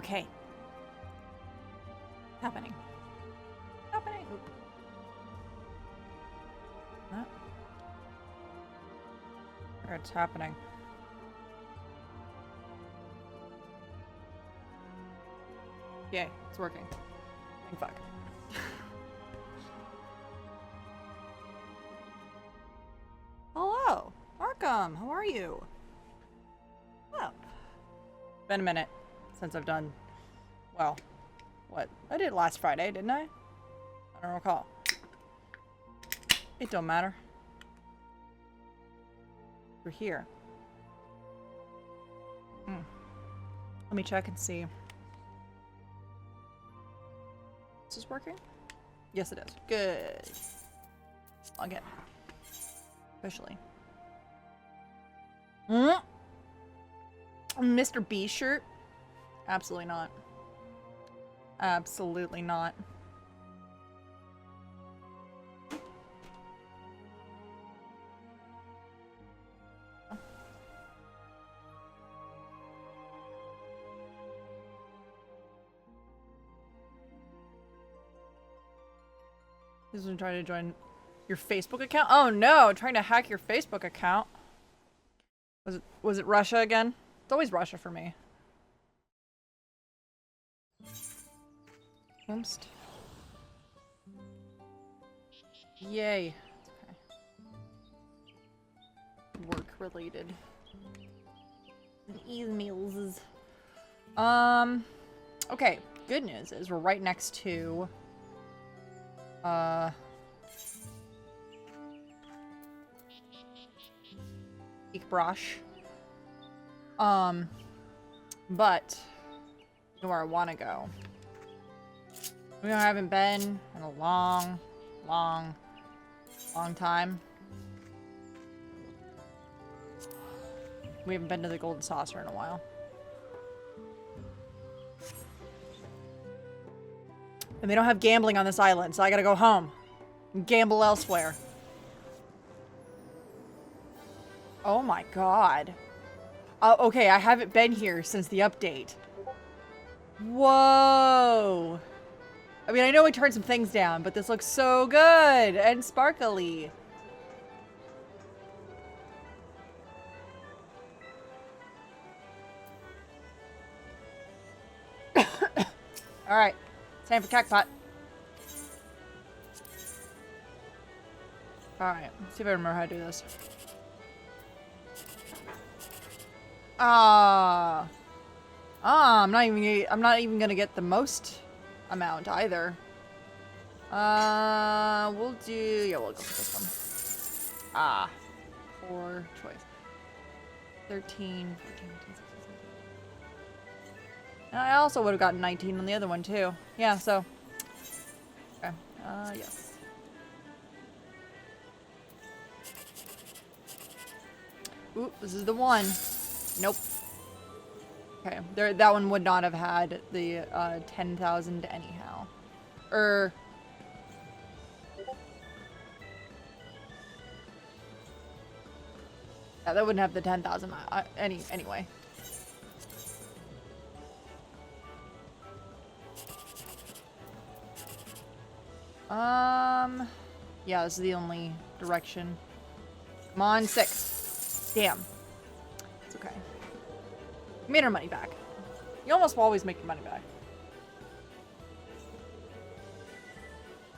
Okay. Happening. Happening. Oop. Huh? It's happening. Yay, it's working. Thank fuck. Hello, Arkham. How are you? Well, been a minute since I've done. Well, what? I did it last Friday, didn't I? I don't recall. It don't matter. We're here. Let me check and see. Is this working? Yes, it is. Good. Log in. Officially. Mr. B shirt? Absolutely not. Absolutely not. This is trying to join your Facebook account? Oh no, trying to hack your Facebook account. Was it Russia again? It's always Russia for me. Almost. Yay. Okay. Work related. Emails. Okay, good news is we're right next to Brush. But you know where I want to go. I haven't been in a long time. We haven't been to the Golden Saucer in a while. And they don't have gambling on this island, so I gotta go home and gamble elsewhere. Oh my god. Okay, I haven't been here since the update. Whoa. I mean, I know we turned some things down, but this looks so good and sparkly. Alright. Time for Cactpot. Alright, let's see if I remember how to do this. I'm not even gonna get the most amount either. We'll go for this one. Poor choice. 13, 14, 15, 16, 17. I also would have gotten 19 on the other one too. Yeah, so. Okay. Yes. Ooh, this is the one. Nope. Okay, that one would not have had the 10,000 anyhow. Yeah, that wouldn't have the 10,000 anyway. Yeah, this is the only direction. Come on, 6. Damn. It's okay. We made our money back. You almost always make your money back.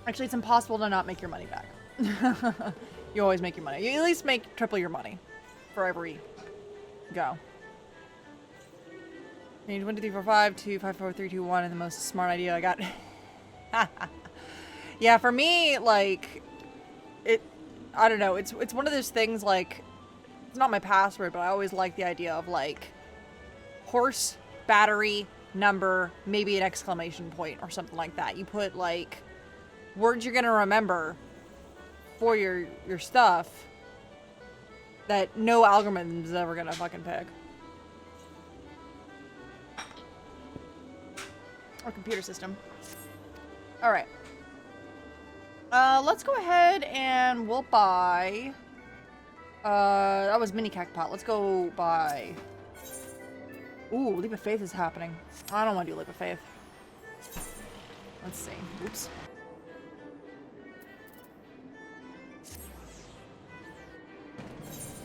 Actually, it's impossible to not make your money back. You always make your money. You at least make triple your money for every go. 1, 2, 3, 4, 5, 2, 5, 4, 3, 2, 1, and the most smart idea I got. Yeah, for me, like, I don't know, it's one of those things, like, it's not my password, but I always like the idea of, like, horse, battery, number, maybe an exclamation point or something like that. You put, like, words you're gonna remember for your stuff that no algorithm is ever gonna fucking pick. Or computer system. Alright. Let's go ahead and we'll buy... that was mini Cactpot. Let's go buy... Ooh, Leap of Faith is happening. I don't want to do Leap of Faith. Let's see. Oops.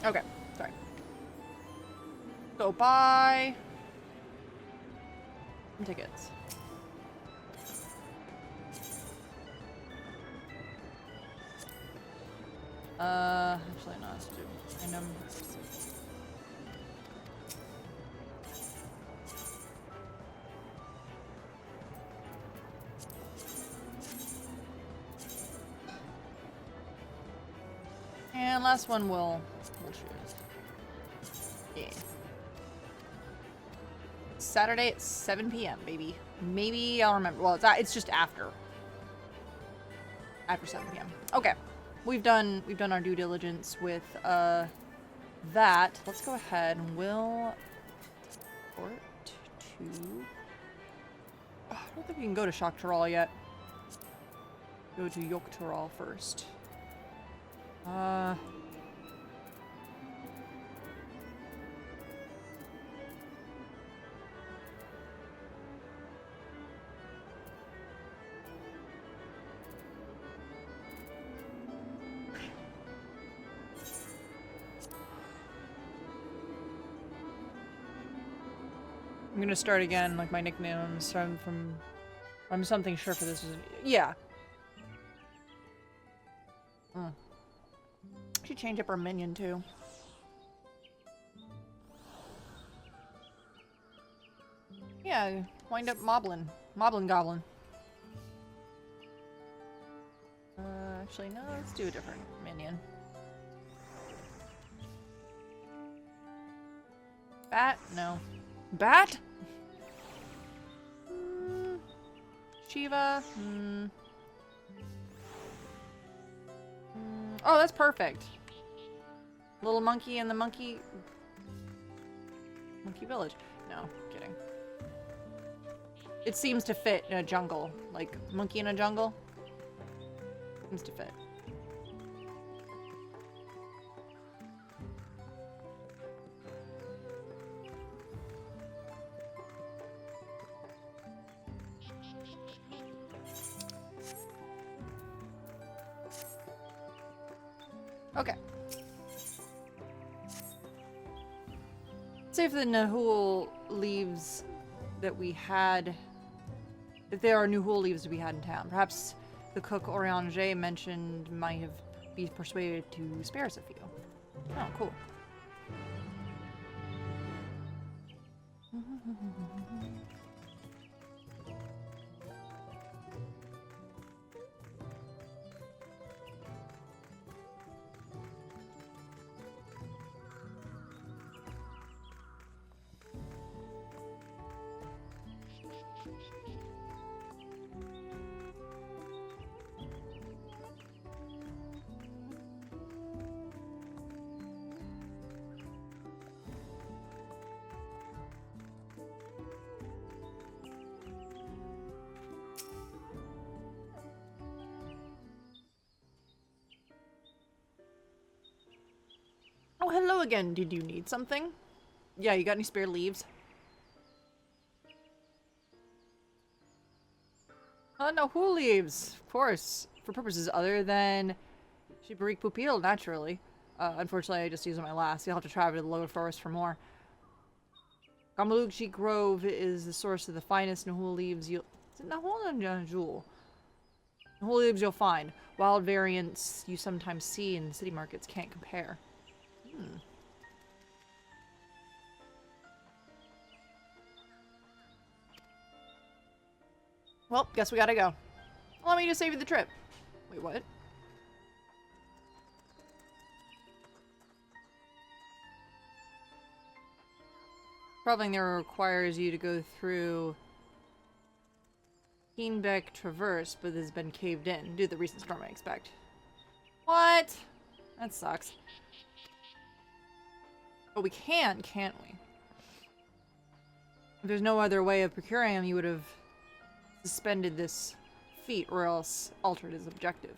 Okay, sorry. Go buy some tickets. Actually, no, let's do random. And last one we'll choose. Yeah. Saturday at 7 p.m. baby. Maybe I'll remember. Well, it's just after 7 p.m. Okay. We've done our due diligence with that. Let's go ahead and we'll port to I don't think we can go to Shaktaral yet. Go to Yoktaral first. I'm gonna start again, like my nicknames I'm something sure for this. Yeah. Should change up our minion too. Yeah, wind up Moblin. Moblin Goblin. Actually, no, let's do a different minion. Bat? No. Bat? Shiva? Oh, that's perfect. Little monkey in the monkey village. No, kidding. It seems to fit in a jungle. Like, monkey in a jungle. Seems to fit. Okay. See if the Nahul leaves that we had... If there are Nahul leaves that we had in town. Perhaps the cook Oriange mentioned might have been persuaded to spare us a few. Oh, cool. Oh, hello again. Did you need something? Yeah, you got any spare leaves? No, who leaves? Of course. For purposes other than Shibarik Pupil, naturally. Unfortunately, I just used my last. You'll have to travel to the lower forest for more. Gamalugji Grove is the source of the finest Nahul leaves you'll... Is it Nahul or Nahul? Nahul leaves you'll find. Wild variants you sometimes see in city markets can't compare. Well, guess we gotta go. Allow me to save you the trip. Wait, what? Traveling there requires you to go through Keenbeck Traverse, but this has been caved in due to the recent storm, I expect. What? That sucks. But we can, can't we? If there's no other way of procuring them, you would have suspended this feat or else altered his objective.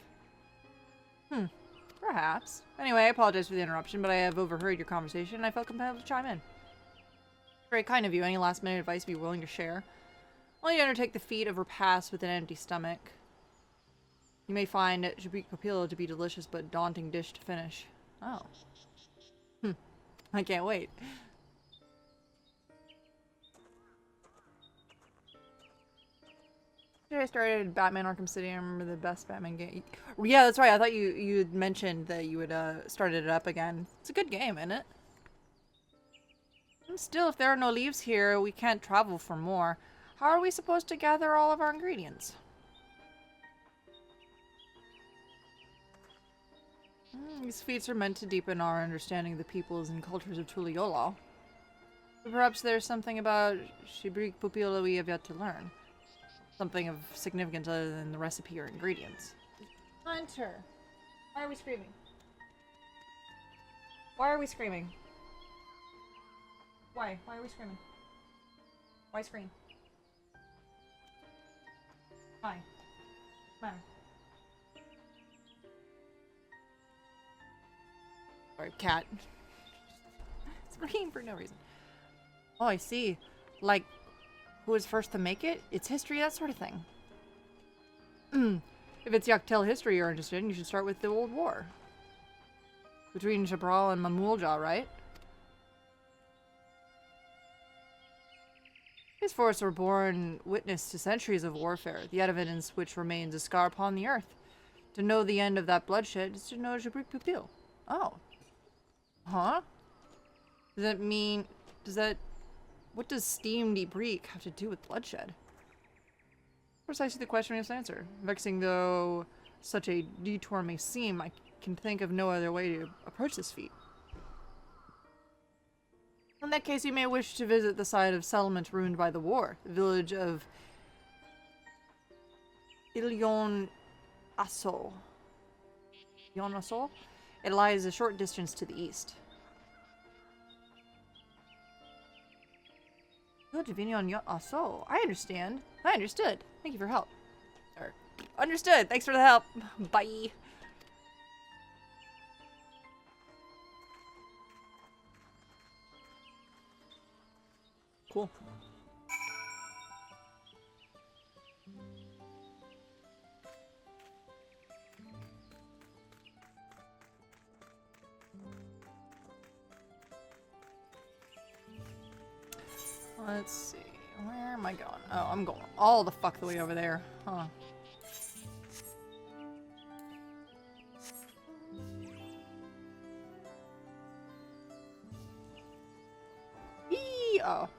Perhaps. Anyway, I apologize for the interruption, but I have overheard your conversation and I felt compelled to chime in. Very kind of you. Any last minute advice be willing to share? Only undertake the feat of repast with an empty stomach. You may find Jabrik Papillo to be delicious but daunting dish to finish. Oh. I can't wait. I started Batman Arkham City. I remember the best Batman game. Yeah, that's right. I thought you had mentioned that you had started it up again. It's a good game, isn't it? And still, if there are no leaves here, we can't travel for more. How are we supposed to gather all of our ingredients? These feats are meant to deepen our understanding of the peoples and cultures of Tuliyola. But perhaps there's something about Jabrik Papillo we have yet to learn. Something of significance other than the recipe or ingredients. Hunter! Why are we screaming? Why are we screaming? Why? Why are we screaming? Why scream? Why? What's the matter? Sorry, cat. Scream for no reason. Oh, I see. Like, who was first to make it, its history, that sort of thing. If it's Yaktel history you're interested in, you should start with the Old War. Between Jabral and Mamulja, right? These forests were born witness to centuries of warfare, the evidence which remains a scar upon the earth. To know the end of that bloodshed is to know Jabrik Pupil. Oh. Huh? Does that mean... What does steamed Ibrik have to do with bloodshed? Precisely the question we must answer. Vexing though such a detour may seem, I can think of no other way to approach this feat. In that case, you may wish to visit the site of settlement ruined by the war, the village of Ilyon Asso. Ilyon Asso? It lies a short distance to the east. So I understand. I understood. Thank you for your help. Or, understood. Thanks for the help. Bye. Cool. Let's see. Where am I going? Oh, I'm going all the fuck the way over there. Huh. Eee! Oh.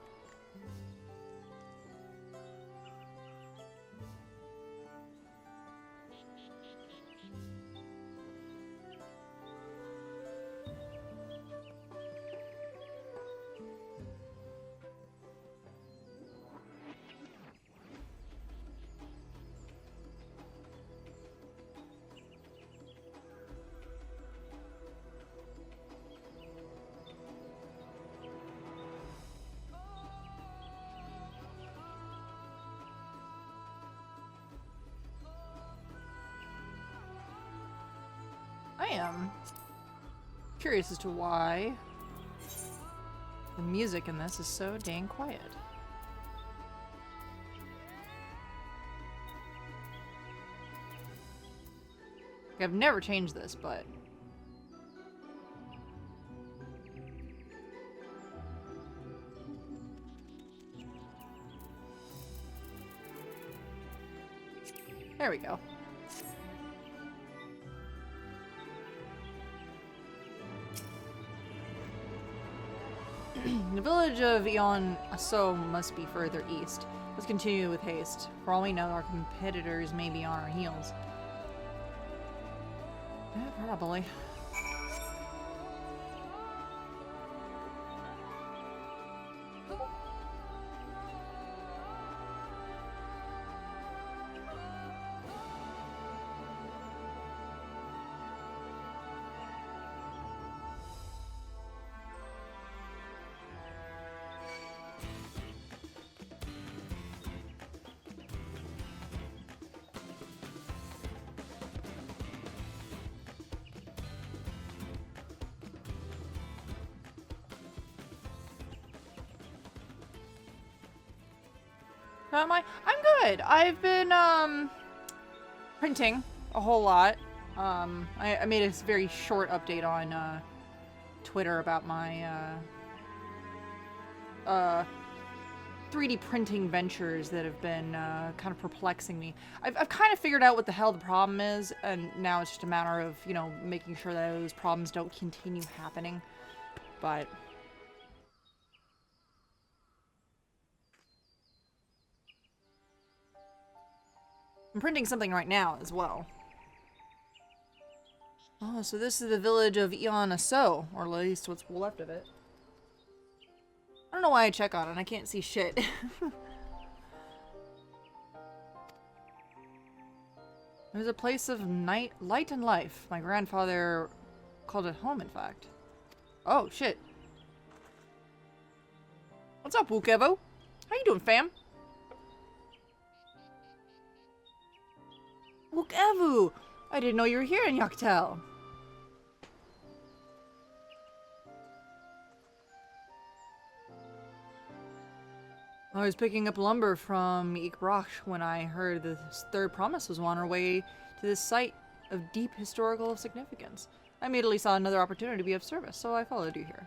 I am curious as to why the music in this is so dang quiet. Like, I've never changed this, but... There we go. The village of Ion Asso must be further east. Let's continue with haste. For all we know, our competitors may be on our heels. Yeah, probably. How am I? I'm good. I've been, printing a whole lot. I made a very short update on, Twitter about my, 3D printing ventures that have been, kind of perplexing me. I've kind of figured out what the hell the problem is, and now it's just a matter of, you know, making sure that those problems don't continue happening. But... I'm printing something right now as well. Oh, so this is the village of Ion-Asso, or at least what's left of it. I don't know why I check on it. I can't see shit. There's a place of light and life. My grandfather called it home, in fact. Oh, shit. What's up, Wukevo? How you doing, fam? Wukevu! I didn't know you were here in Yaktel. I was picking up lumber from Ikbrach when I heard the third promise was on our way to this site of deep historical significance. I immediately saw another opportunity to be of service, so I followed you here.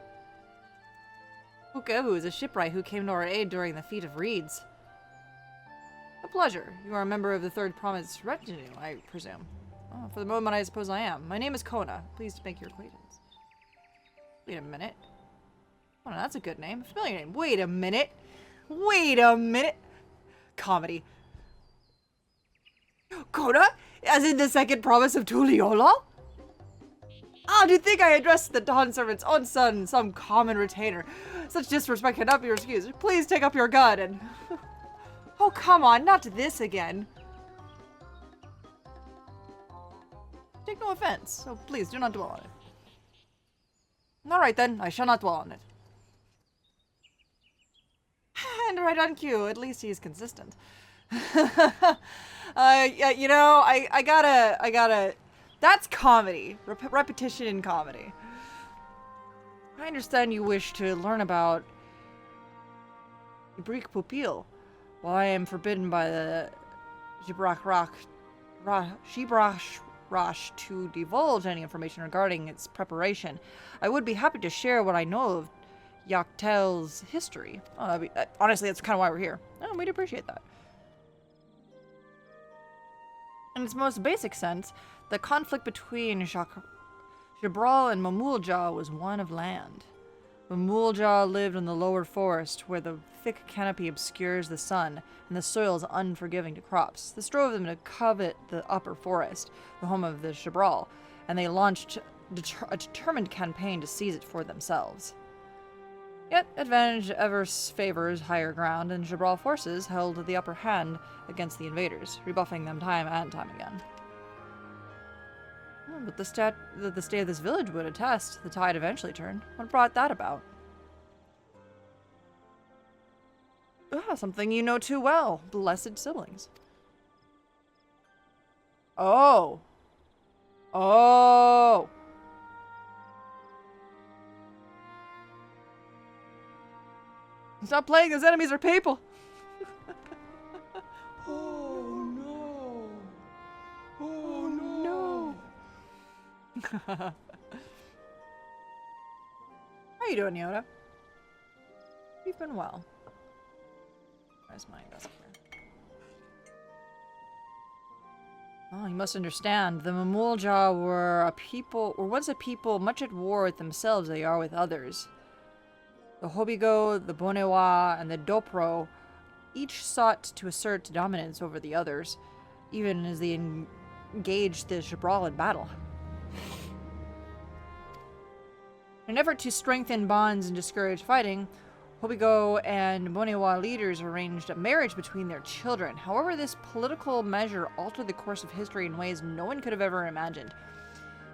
Wukevu is a shipwright who came to our aid during the Feat of Reeds. A pleasure. You are a member of the Third Promise retinue, I presume. Oh, for the moment, I suppose I am. My name is Kona. Pleased to make your acquaintance. Wait a minute. Oh, no, that's a good name. A familiar name. Wait a minute. Wait a minute. Comedy. Kona? As in the second promise of Tuliola? Ah, do you think I addressed the Dawn Servant's own son, some common retainer? Such disrespect cannot be excused. Please take up your gun and... Oh, come on, not this again. Take no offense, so please do not dwell on it. Alright then, I shall not dwell on it. And right on cue, at least he's consistent. Yeah, you know, I gotta, that's comedy. Repetition in comedy. I understand you wish to learn about Ibrik Pupil. While I am forbidden by the Shibrach to divulge any information regarding its preparation, I would be happy to share what I know of Yaktel's history. Honestly, that's kind of why we're here. Oh, we'd appreciate that. In its most basic sense, the conflict between Jabral and Mamulja was one of land. Mamulja lived in the lower forest, where the thick canopy obscures the sun, and the soil is unforgiving to crops. This drove them to covet the upper forest, the home of the Jabral, and they launched a determined campaign to seize it for themselves. Yet, advantage ever favors higher ground, and Jabral forces held the upper hand against the invaders, rebuffing them time and time again. But the state of this village would attest, the tide eventually turned. What brought that about? Ah, something you know too well. Blessed siblings. Oh. Oh. Stop playing, those enemies are people. Oh no. Oh no. How you doing, Yoda? You've been well. Where's my desk here? Oh, you must understand. The Mamulja were once a people much at war with themselves they are with others. The Hobigo, the Bonewa, and the Dopro each sought to assert dominance over the others, even as they engaged the Jabral in battle. In an effort to strengthen bonds and discourage fighting, Hobigo and Bonewa leaders arranged a marriage between their children. However, this political measure altered the course of history in ways no one could have ever imagined.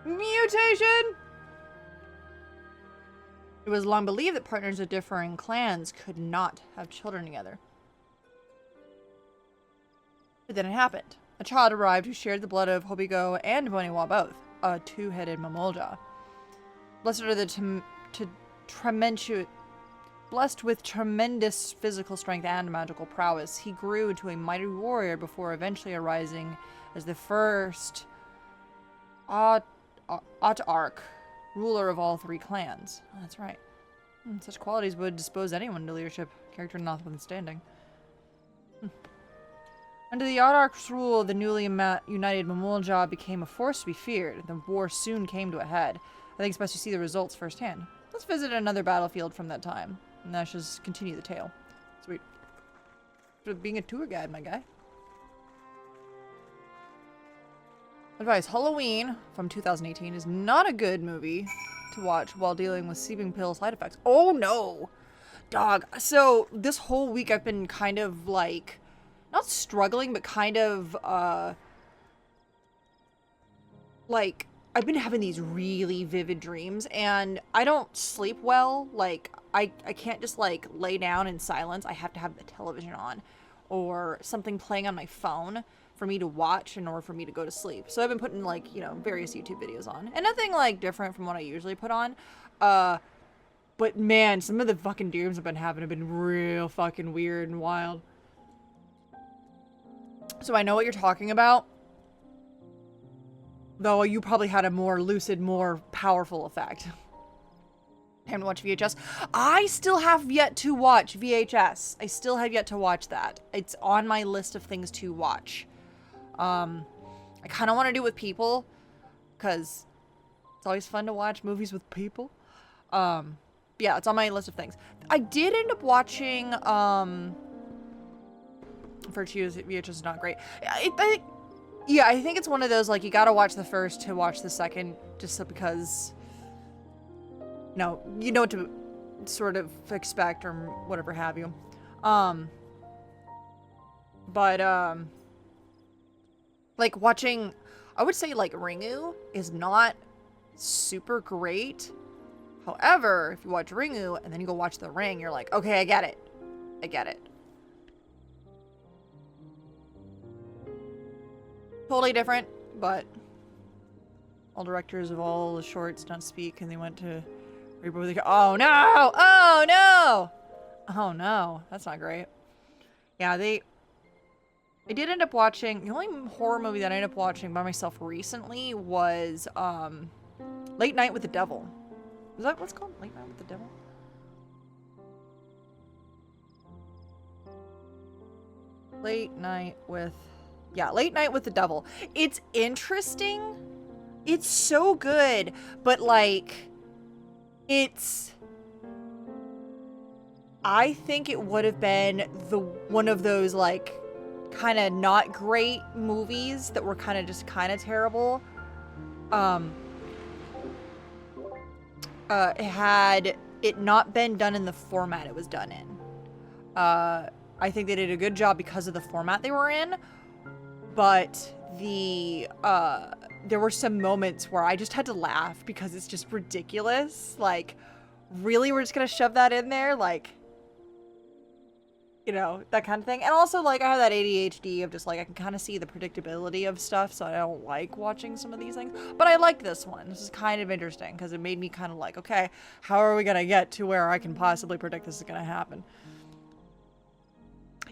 Mutation! It was long believed that partners of differing clans could not have children together. But then it happened. A child arrived who shared the blood of Hobigo and Bonewa both, a two-headed Mamulja. Blessed are the Blessed with tremendous physical strength and magical prowess, he grew into a mighty warrior before eventually arising as the first Autarch, ruler of all 3 clans. Oh, that's right. Such qualities would dispose anyone to leadership, character notwithstanding. Under the Autarch's rule, the newly united Mamulja became a force to be feared. The war soon came to a head. I think it's best to see the results firsthand. Let's visit another battlefield from that time. And let's just continue the tale. Sweet. For being a tour guide, my guy. Advice. Halloween from 2018 is not a good movie to watch while dealing with sleeping pill side effects. Oh no! Dog. So, this whole week I've been kind of like, not struggling, but kind of, like, I've been having these really vivid dreams, and I don't sleep well. Like, I can't just, like, lay down in silence. I have to have the television on or something playing on my phone for me to watch in order for me to go to sleep. So I've been putting, like, you know, various YouTube videos on. And nothing, like, different from what I usually put on. But, man, some of the fucking dreams I've been having have been real fucking weird and wild. So I know what you're talking about. Though you probably had a more lucid, more powerful effect. I haven't watched VHS. I still have yet to watch VHS. I still have yet to watch that. It's on my list of things to watch. I kind of want to do it with people, because it's always fun to watch movies with people. Yeah, it's on my list of things. I did end up watching, Virtue's VHS is not great. Yeah, I think it's one of those, like, you gotta watch the first to watch the second, just so because, you know what to sort of expect or whatever have you. Like, watching, I would say, like, Ringu is not super great. However, if you watch Ringu and then you go watch The Ring, you're like, okay, I get it. I get it. Totally different, but all directors of all the shorts don't speak, and they went to reboot. Oh no! Oh no! Oh no! That's not great. Yeah, I did end up watching. The only horror movie that I ended up watching by myself recently was Late Night with the Devil. Is that what's called? Late Night with the Devil? Late Night with... Yeah, Late Night with the Devil. It's interesting. It's so good, but like, I think it would have been one of those like kind of not great movies that were kind of just kind of terrible. Had it not been done in the format it was done in. I think they did a good job because of the format they were in. But there were some moments where I just had to laugh because it's just ridiculous. Like, really, we're just gonna shove that in there? Like, you know, that kind of thing. And also, like, I have that ADHD of just, like, I can kind of see the predictability of stuff, so I don't like watching some of these things. But I like this one. This is kind of interesting because it made me kind of like, okay, how are we gonna get to where I can possibly predict this is gonna happen?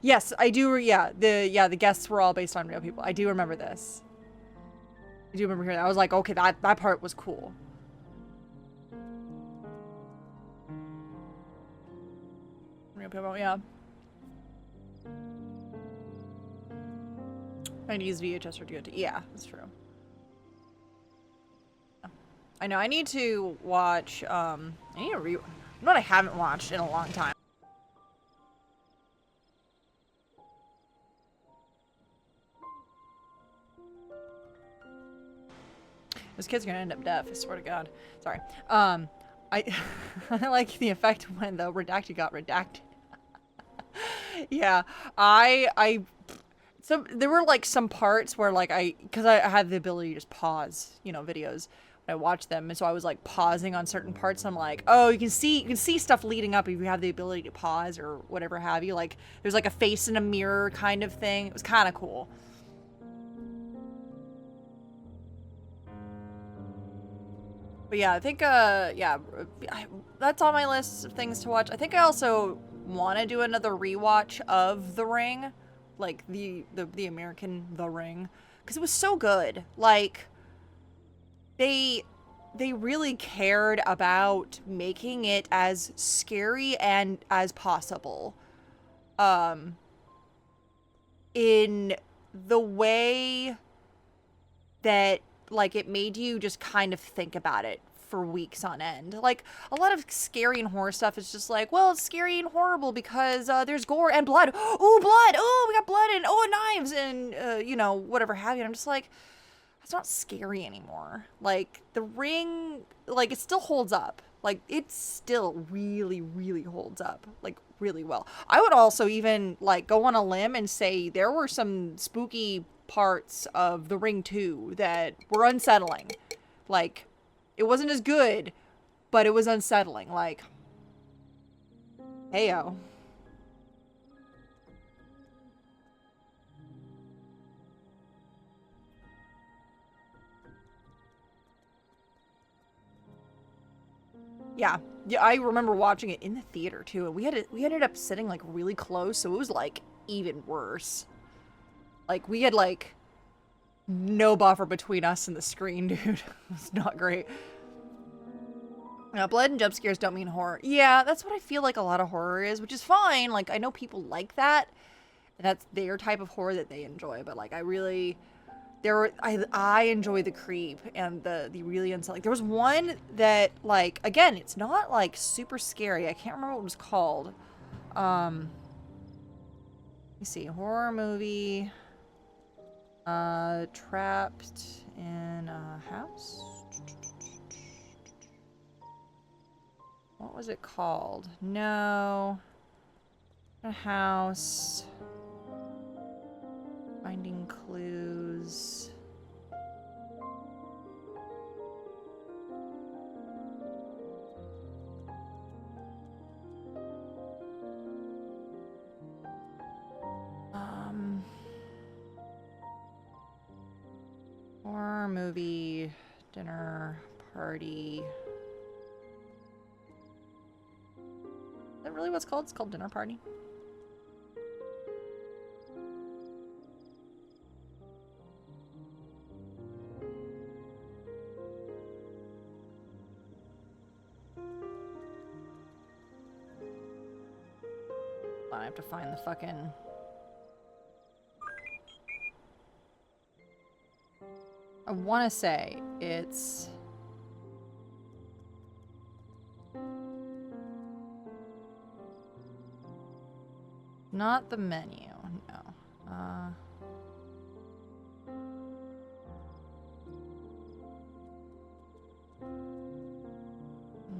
Yes, I do. Yeah, the guests were all based on real people. I do remember this. I do remember hearing that. I was like, okay, that part was cool. Real people, yeah. I need to use VHS or DOT. Yeah, that's true. I know. I need to watch. I need to you know what I haven't watched in a long time. This kid's gonna end up deaf, I swear to God. Sorry. I like the effect when the redacted got redacted. Yeah, so there were like some parts where like because I had the ability to just pause, you know, videos when I watched them, and so I was like pausing on certain parts. And I'm like, oh, you can see stuff leading up if you have the ability to pause or whatever have you. Like there's like a face in a mirror kind of thing. It was kind of cool. But yeah, I think, that's on my list of things to watch. I think I also want to do another rewatch of The Ring, like the American The Ring, because it was so good. Like, they really cared about making it as scary and as possible. In the way that, like, it made you just kind of think about it for weeks on end. Like, a lot of scary and horror stuff is just like, well, it's scary and horrible because there's gore and blood. Ooh, blood! Oh, we got blood and, oh, knives and, you know, whatever have you. And I'm just like, that's not scary anymore. Like, The Ring, like, it still holds up. Like, it still really, really holds up. Like, really well. I would also even, like, go on a limb and say there were some spooky parts of The Ring 2 that were unsettling. Like, it wasn't as good, but it was unsettling. Like, heyo. Yeah. Yeah, I remember watching it in the theater too, and we ended up sitting like really close, so it was like even worse. Like, we had like no buffer between us and the screen, dude. It was not great. Blood and jump scares don't mean horror. Yeah, that's what I feel like a lot of horror is, which is fine. Like, I know people like that. That's their type of horror that they enjoy, but like, I really, I enjoy the creep and the really unsettling. There was one that, like, again, it's not like super scary. I can't remember what it was called. Let me see, horror movie. Trapped in a house? What was it called? No. A house. Finding clues. Horror movie, dinner party. Is that really what it's called? It's called Dinner Party. I have to find the fucking... I want to say it's... not the menu, no.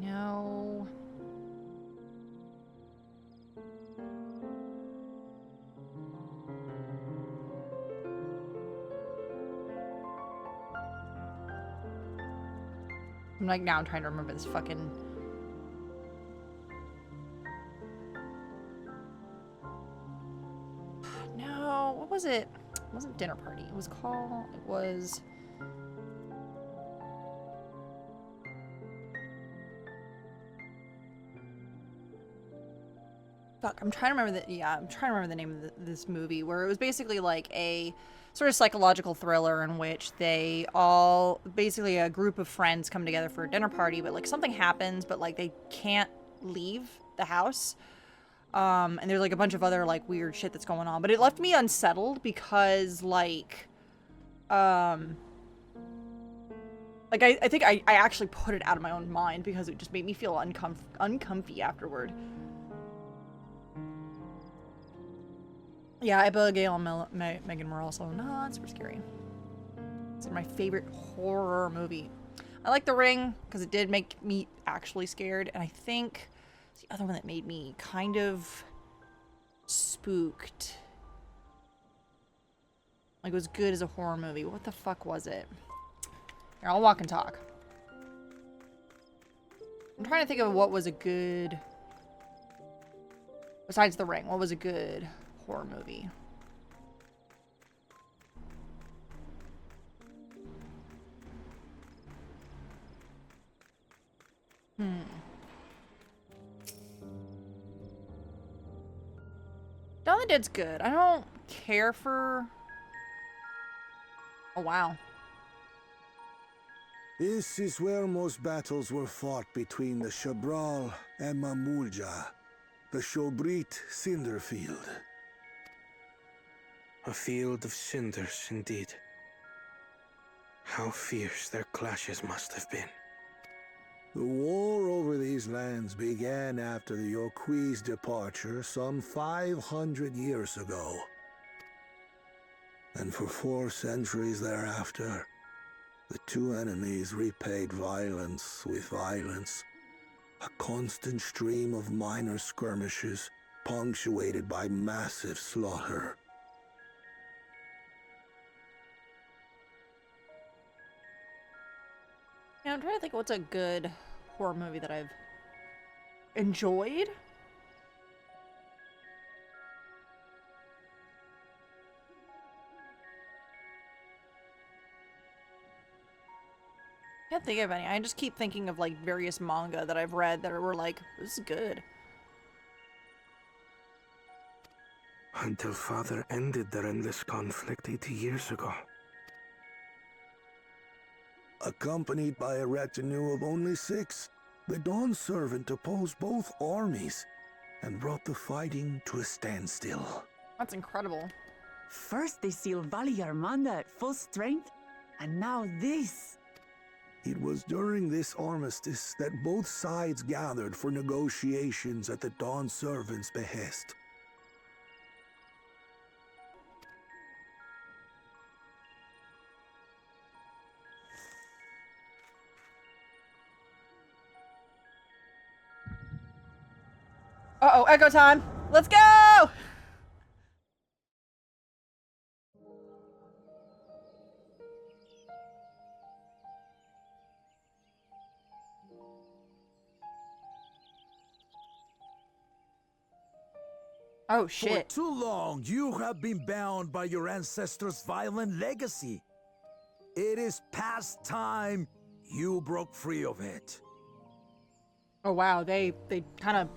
No. I'm like, now I'm trying to remember this fucking... No, what was it? It wasn't Dinner Party. It was called... It was... Fuck, I'm trying to remember the... Yeah, I'm trying to remember the name of this movie, where it was basically like a sort of psychological thriller in which they all... Basically a group of friends come together for a dinner party, but like something happens, but like they can't leave the house. And there's like a bunch of other like weird shit that's going on. But it left me unsettled because like... I think I actually put it out of my own mind because it just made me feel uncomfy afterward. Yeah, Abigail and Megan were also not super scary. It's my favorite horror movie. I like The Ring because it did make me actually scared, and I think it's the other one that made me kind of spooked. Like, it was good as a horror movie. What the fuck was it? Here, I'll walk and talk. I'm trying to think of what was a good... Besides The Ring, what was a good horror movie? Hmm. Dawn of the Dead's good. I don't care for... Oh, wow. This is where most battles were fought between the Shabral and Mamulja, the Shobrit Cinder Field. A field of cinders, indeed. How fierce their clashes must have been. The war over these lands began after the Yokui's departure some 500 years ago. And for 4 centuries thereafter, the two enemies repaid violence with violence. A constant stream of minor skirmishes, punctuated by massive slaughter. Yeah, I'm trying to think what's a good horror movie that I've enjoyed. Can't think of any. I just keep thinking of like various manga that I've read that were like, this is good. Until Father ended their endless conflict 80 years ago. Accompanied by a retinue of only 6, the Dawn Servant opposed both armies and brought the fighting to a standstill. That's incredible. First they sealed Valley Armanda at full strength, and now this. It was during this armistice that both sides gathered for negotiations at the Dawn Servant's behest. Uh-oh, echo time! Let's go! Oh, shit. For too long, you have been bound by your ancestors' violent legacy. It is past time you broke free of it. Oh, wow. They kind of...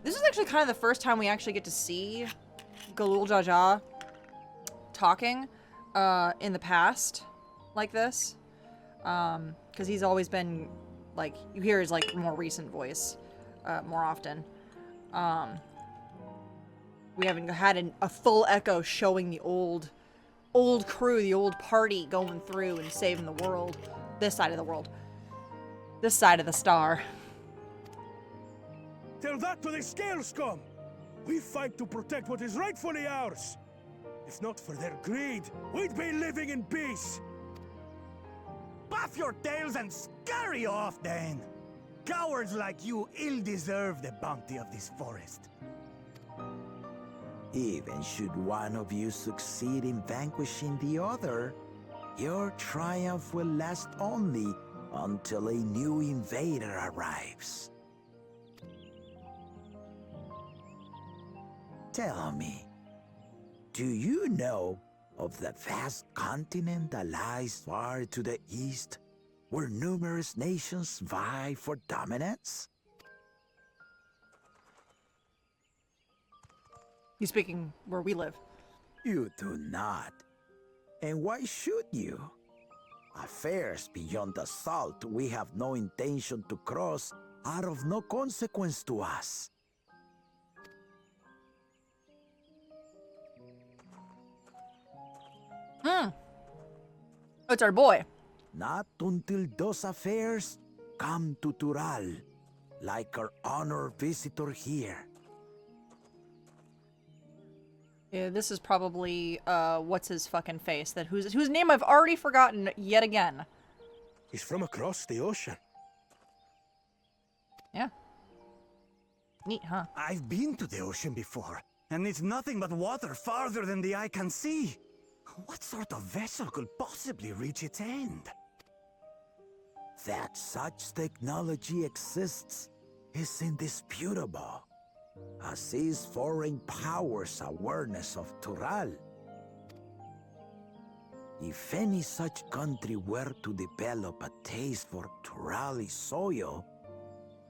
This is actually kind of the first time we actually get to see Galul Jaja talking in the past like this. Because he's always been, like, you hear his, like, more recent voice more often. We haven't had a full echo showing the old crew, the old party going through and saving the world. This side of the world. This side of the star. Tell that to the Scale Scum! We fight to protect what is rightfully ours! If not for their greed, we'd be living in peace! Puff your tails and scurry off, then! Cowards like you ill-deserve the bounty of this forest. Even should one of you succeed in vanquishing the other, your triumph will last only until a new invader arrives. Tell me, do you know of the vast continent that lies far to the east, where numerous nations vie for dominance? He's speaking where we live. You do not. And why should you? Affairs beyond the salt we have no intention to cross are of no consequence to us. Oh, it's our boy. Not until those affairs come to Tural, like our honored visitor here. Yeah, this is probably, what's his fucking face? Whose name I've already forgotten yet again. He's from across the ocean. Yeah. Neat, huh? I've been to the ocean before, and it's nothing but water farther than the eye can see. What sort of vessel could possibly reach its end? That such technology exists is indisputable, as is foreign powers' awareness of Tural. If any such country were to develop a taste for Turali soil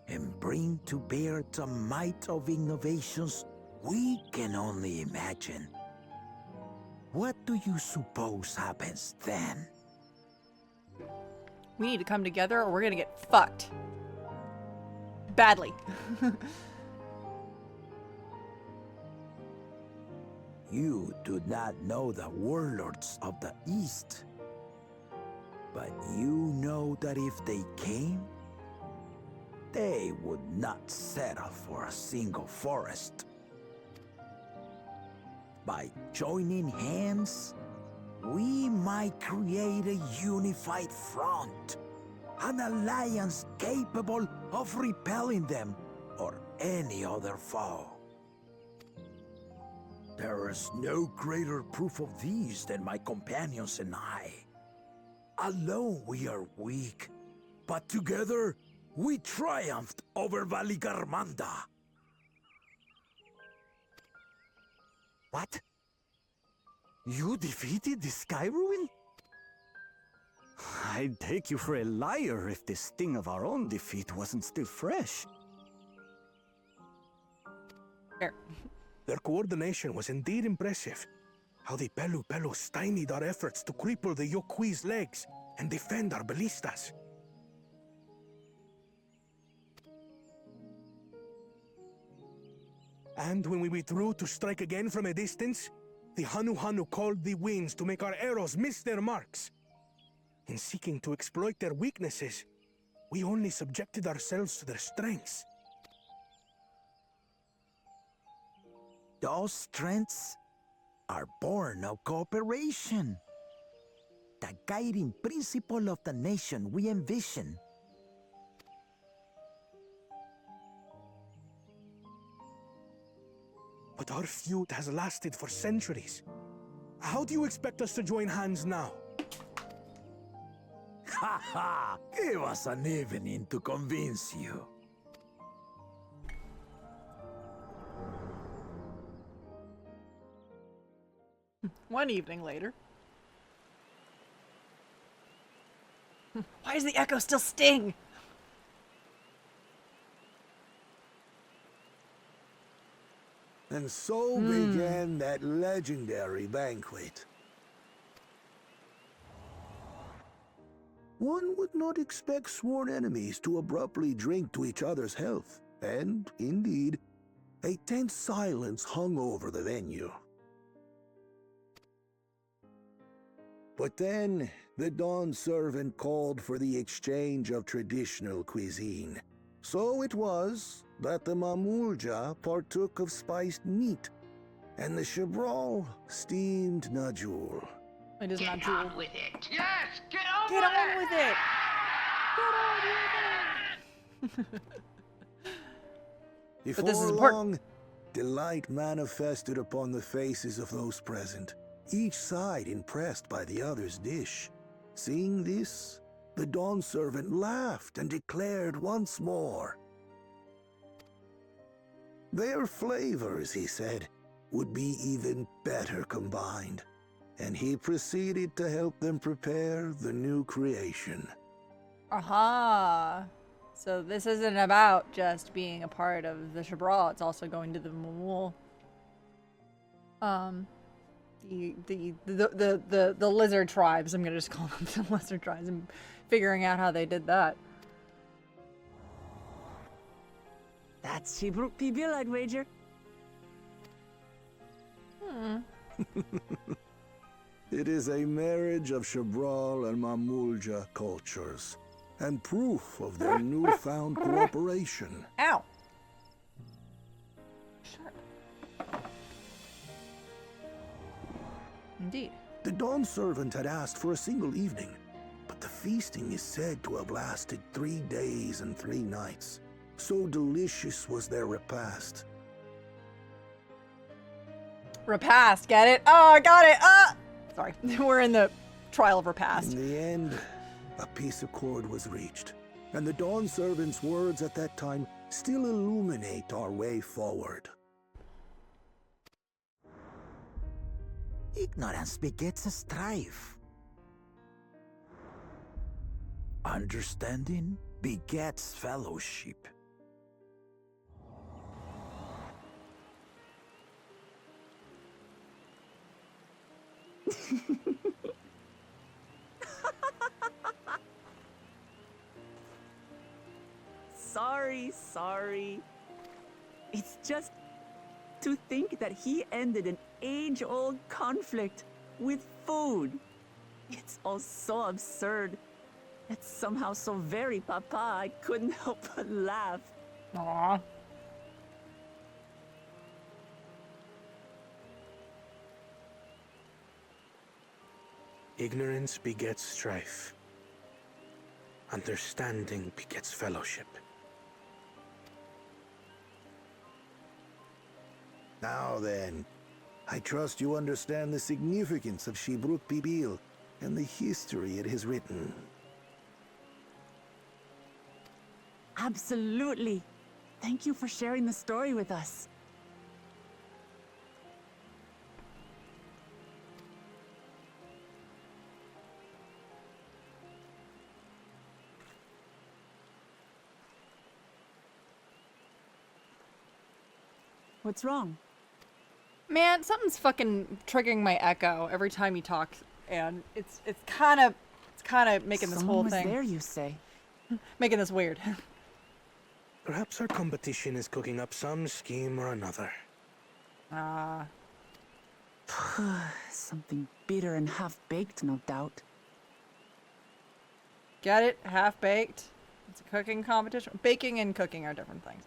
and bring to bear the might of innovations we can only imagine, what do you suppose happens then? We need to come together or we're gonna get fucked. Badly. You do not know the warlords of the East, but you know that if they came, they would not settle for a single forest. By joining hands, we might create a unified front, an alliance capable of repelling them or any other foe. There is no greater proof of these than my companions and I. Alone we are weak, but together we triumphed over Valigarmanda. What? You defeated the Sky Ruin? I'd take you for a liar if the sting of our own defeat wasn't still fresh. Fair. Their coordination was indeed impressive. How the Pelu stymied our efforts to cripple the Yokui's legs and defend our ballistas. And when we withdrew to strike again from a distance, the Hanu called the winds to make our arrows miss their marks. In seeking to exploit their weaknesses, we only subjected ourselves to their strengths. Those strengths are born of cooperation. The guiding principle of the nation we envision. But our feud has lasted for centuries. How do you expect us to join hands now? Ha ha! Give us an evening to convince you. One evening later. Why does the echo still sting? And so began that legendary banquet. One would not expect sworn enemies to abruptly drink to each other's health, and, indeed, a tense silence hung over the venue. But then, the Dawn servant called for the exchange of traditional cuisine. So it was that the Mamulja partook of spiced meat, and the Chabral steamed Najul. It is not Get Jewel. on with it. Yes, get on Get with on it. with it! Get on with it! Before this is important. long, delight manifested upon the faces of those present, each side impressed by the other's dish. Seeing this, the Dawn servant laughed and declared once more. Their flavors, he said, would be even better combined, and he proceeded to help them prepare the new creation. Aha! So this isn't about just being a part of the Chabral, it's also going to the Mamul. The lizard tribes, I'm gonna just call them the lizard tribes, and figuring out how they did that. That's Seabrook people, I'd wager. It is a marriage of Chabral and Mamulja cultures, and proof of their newfound cooperation. Ow! Sharp. Indeed. The Dawn servant had asked for a single evening, but the feasting is said to have lasted 3 days and 3 nights. So delicious was their repast. Repast, get it? Oh, I got it! Sorry, we're in the trial of repast. In the end, a peace accord was reached, and the Dawn servant's words at that time still illuminate our way forward. Ignorance begets a strife, Understanding begets fellowship. Sorry. It's just to think that he ended an age-old conflict with food. It's all so absurd. It's somehow so very papa, I couldn't help but laugh. Aw. Ignorance begets strife. Understanding begets fellowship. Now then, I trust you understand the significance of Shibruk Pibil and the history it has written. Absolutely. Thank you for sharing the story with us. What's wrong? Man, something's fucking triggering my echo every time you talk, and it's kind of making this Someone whole was thing there, you say? making this weird. Perhaps our competition is cooking up some scheme or another. Ah. Something bitter and half-baked, no doubt. Get it? Half baked. It's a cooking competition. Baking and cooking are different things.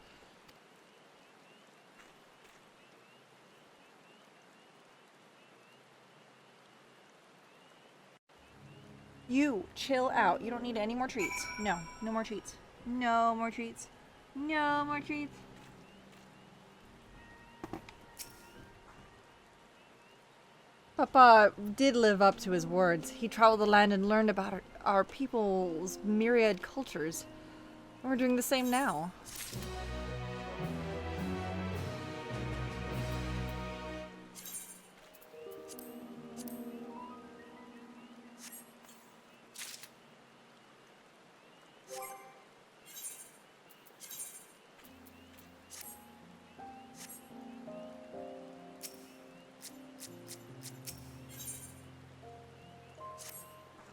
You chill out. You don't need any more treats. No, no more treats. No more treats. No more treats. Papa did live up to his words. He traveled the land and learned about our people's myriad cultures. And we're doing the same now.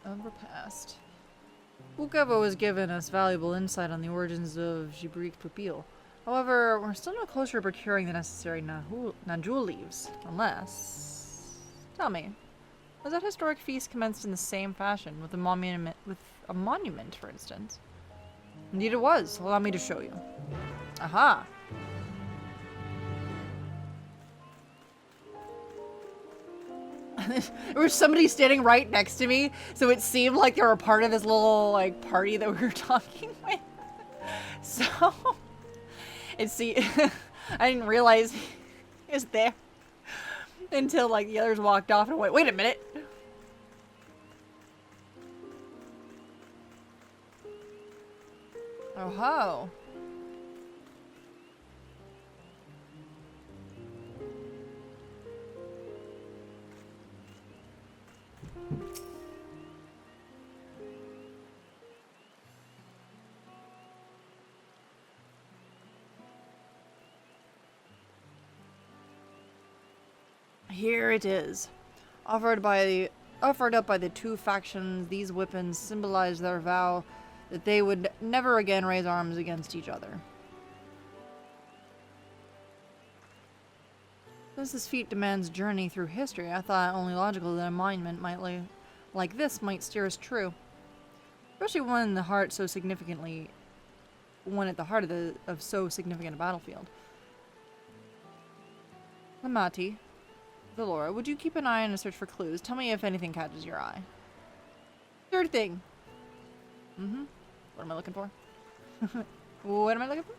Overpassed. Bukava has given us valuable insight on the origins of Jibrik Pupil. However, we're still no closer to procuring the necessary Najul leaves. Unless... Tell me, was that historic feast commenced in the same fashion, with a monument, for instance? Indeed it was. Allow me to show you. Aha! There was somebody standing right next to me, so it seemed like they were a part of this little, like, party that we were talking with. So, I didn't realize he was there until, like, the others walked off and went, wait a minute. Oh ho. Here it is. Offered up by the two factions, these weapons symbolize their vow that they would never again raise arms against each other. Since this feat demands journey through history, I thought only logical that a monument like this might steer us true. Especially one at the heart of so significant a battlefield. Lamati, Valora, would you keep an eye on a search for clues? Tell me if anything catches your eye. Third thing. What am I looking for? What am I looking for?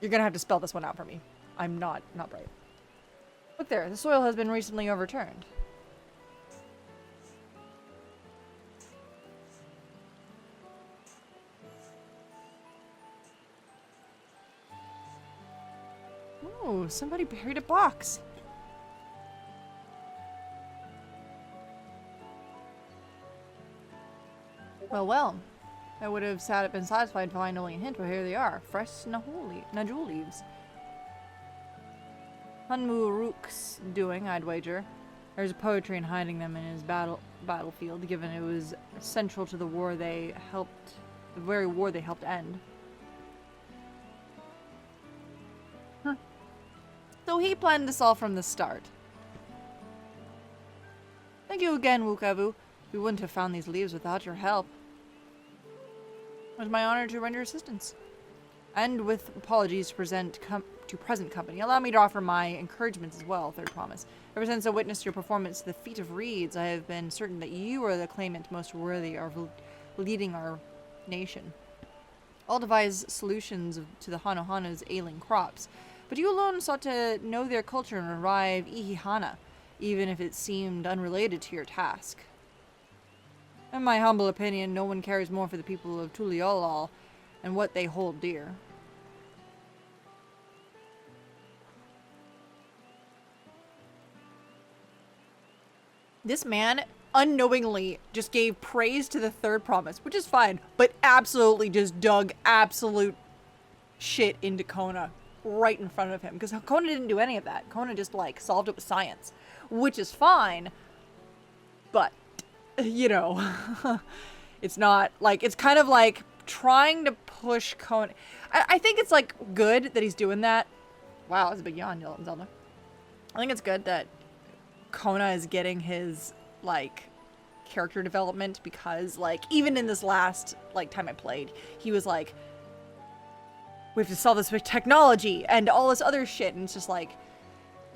You're gonna have to spell this one out for me. I'm not bright. Look there, the soil has been recently overturned. Ooh, somebody buried a box. Well, well. I would have been satisfied to find only a hint, but here they are. Fresh Najul leaves. Hunmuruk's doing, I'd wager. There's poetry in hiding them in his battlefield, given it was central to the very war they helped end. Huh. So he planned this all from the start. Thank you again, Wukavu. We wouldn't have found these leaves without your help. It was my honor to render assistance. And with apologies to present company, allow me to offer my encouragements as well, third promise. Ever since I witnessed your performance to the Feat of Reeds, I have been certain that you are the claimant most worthy of leading our nation. I'll devise solutions to the Hanohano's ailing crops, but you alone sought to know their culture and revive Ihihana, even if it seemed unrelated to your task. In my humble opinion, no one cares more for the people of Tuliolal and what they hold dear. This man unknowingly just gave praise to the third promise, which is fine, but absolutely just dug absolute shit into Kona right in front of him. Because Kona didn't do any of that. Kona just, like, solved it with science, which is fine, but, you know, it's not, like, it's kind of like trying to push Kona. I think it's, like, good that he's doing that. Wow, that's a big yawn, Zelda. I think it's good that Kona is getting his, like, character development because, like, even in this last, like, time I played, he was like, we have to solve this with technology and all this other shit, and it's just like,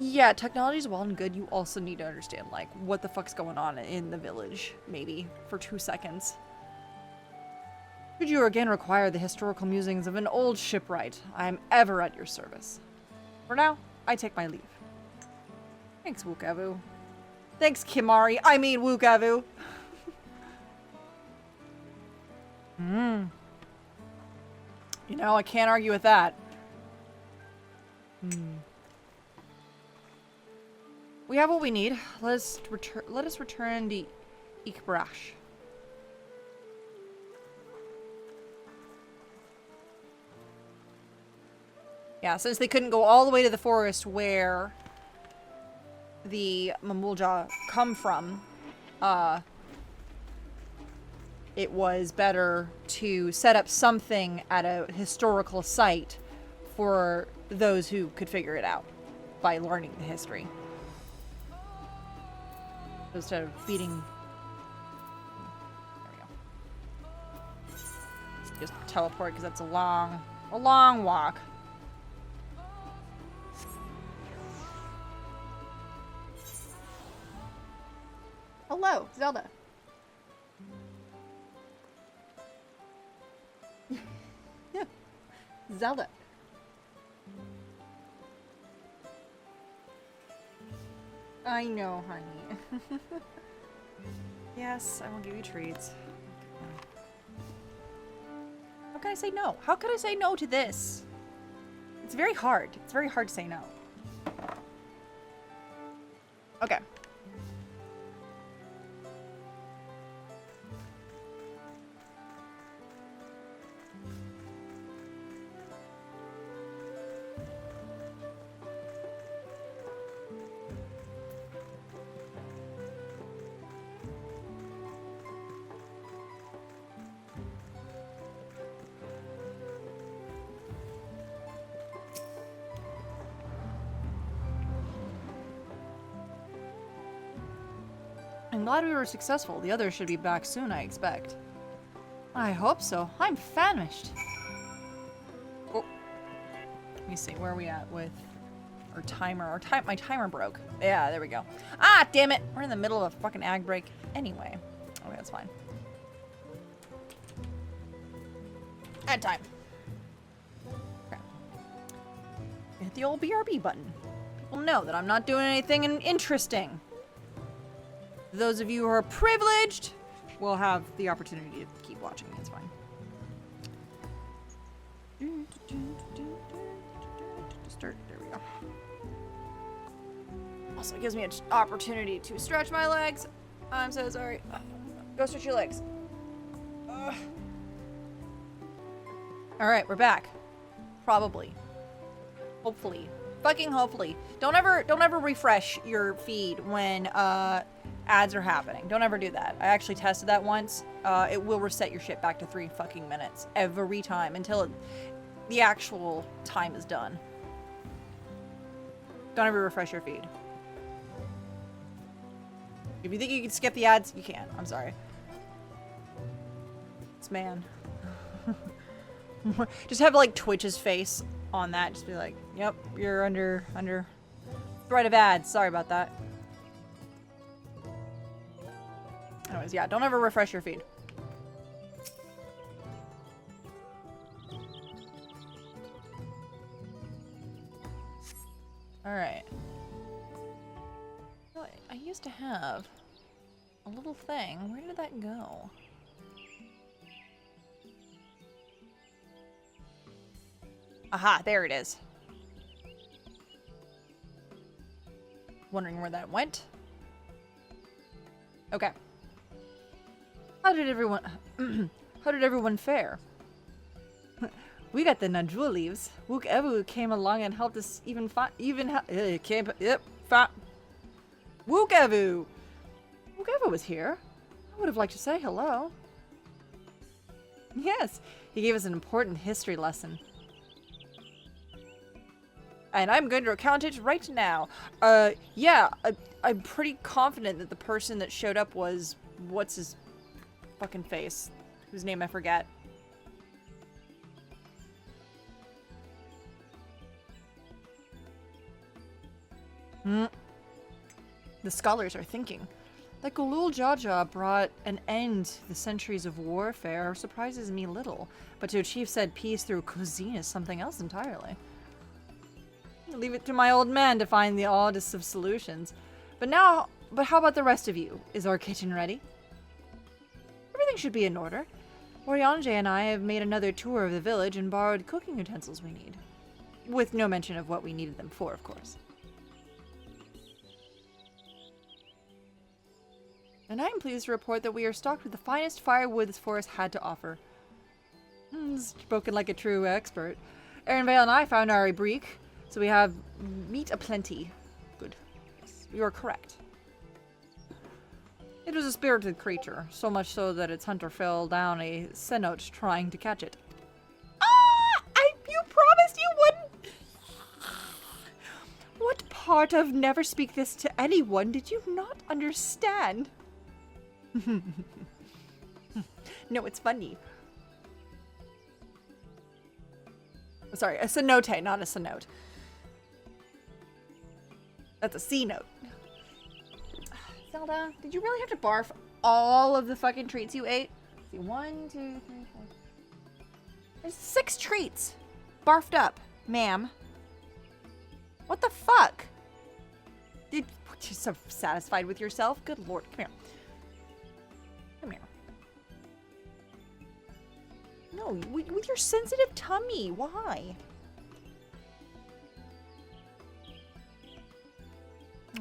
yeah, technology is well and good. You also need to understand, like, what the fuck's going on in the village, maybe, for 2 seconds. Should you again require the historical musings of an old shipwright, I am ever at your service. For now, I take my leave. Thanks, Wukavu. Thanks, Kimari. I mean, Wukavu. You know, I can't argue with that. We have what we need. Let us return to Ikbrash. Yeah, since they couldn't go all the way to the forest where the Mamulja come from, it was better to set up something at a historical site for those who could figure it out by learning the history. Instead of feeding... There we go. Just teleport because that's a long walk. Hello, Zelda. Yeah, Zelda. I know, honey. Yes, I will give you treats. How can I say no? How could I say no to this? It's very hard. It's very hard to say no. Okay. I'm glad we were successful. The others should be back soon, I expect. I hope so. I'm famished. Oh. Let me see. Where are we at with our timer? My timer broke. Yeah, there we go. Ah, damn it! We're in the middle of a fucking ag break anyway. Okay, that's fine. Add time. Okay. Hit the old BRB button. People know that I'm not doing anything interesting. Those of you who are privileged will have the opportunity to keep watching. It's fine. Start. There we go. Also, it gives me an opportunity to stretch my legs. I'm so sorry. Go stretch your legs. Alright, we're back. Probably. Hopefully. Fucking hopefully. Don't ever refresh your feed when ads are happening. Don't ever do that. I actually tested that once. It will reset your shit back to 3 fucking minutes every time until the actual time is done. Don't ever refresh your feed. If you think you can skip the ads, you can. I'm sorry. This man. Just have like Twitch's face on that. Just be like, yep, you're under threat of ads. Sorry about that. Anyways, yeah, don't ever refresh your feed. Alright. I used to have a little thing. Where did that go? Aha, there it is. Wondering where that went. Okay. How did everyone fare? We got the Najul leaves. Wook Evu came along and helped us Wook Evu! Wook Evu was here. I would have liked to say hello. Yes, he gave us an important history lesson. And I'm going to recount it right now. Yeah, I'm pretty confident that the person that showed up was... What's his fucking face? Whose name I forget. The scholars are thinking that Gulul Jaja brought an end to the centuries of warfare surprises me little, but to achieve said peace through cuisine is something else entirely. Leave it to my old man to find the oddest of solutions. But how about the rest of you? Is our kitchen ready? Everything should be in order. Oriange and I have made another tour of the village and borrowed cooking utensils we need. With no mention of what we needed them for, of course. And I am pleased to report that we are stocked with the finest firewood this forest had to offer. Spoken like a true expert. Erinvale and I found our Ibreek, so we have meat aplenty. Good. Yes, you are correct. It was a spirited creature, so much so that its hunter fell down a cenote trying to catch it. You promised you wouldn't! What part of never speak this to anyone did you not understand? No, it's funny. Sorry, a cenote, not a cenote. That's a C note. Zelda, did you really have to barf all of the fucking treats you ate? Let's see, 1, 2, 3, 4. There's 6 treats. Barfed up, ma'am. What the fuck? You're so satisfied with yourself? Good lord, come here. Come here. No, with your sensitive tummy, why?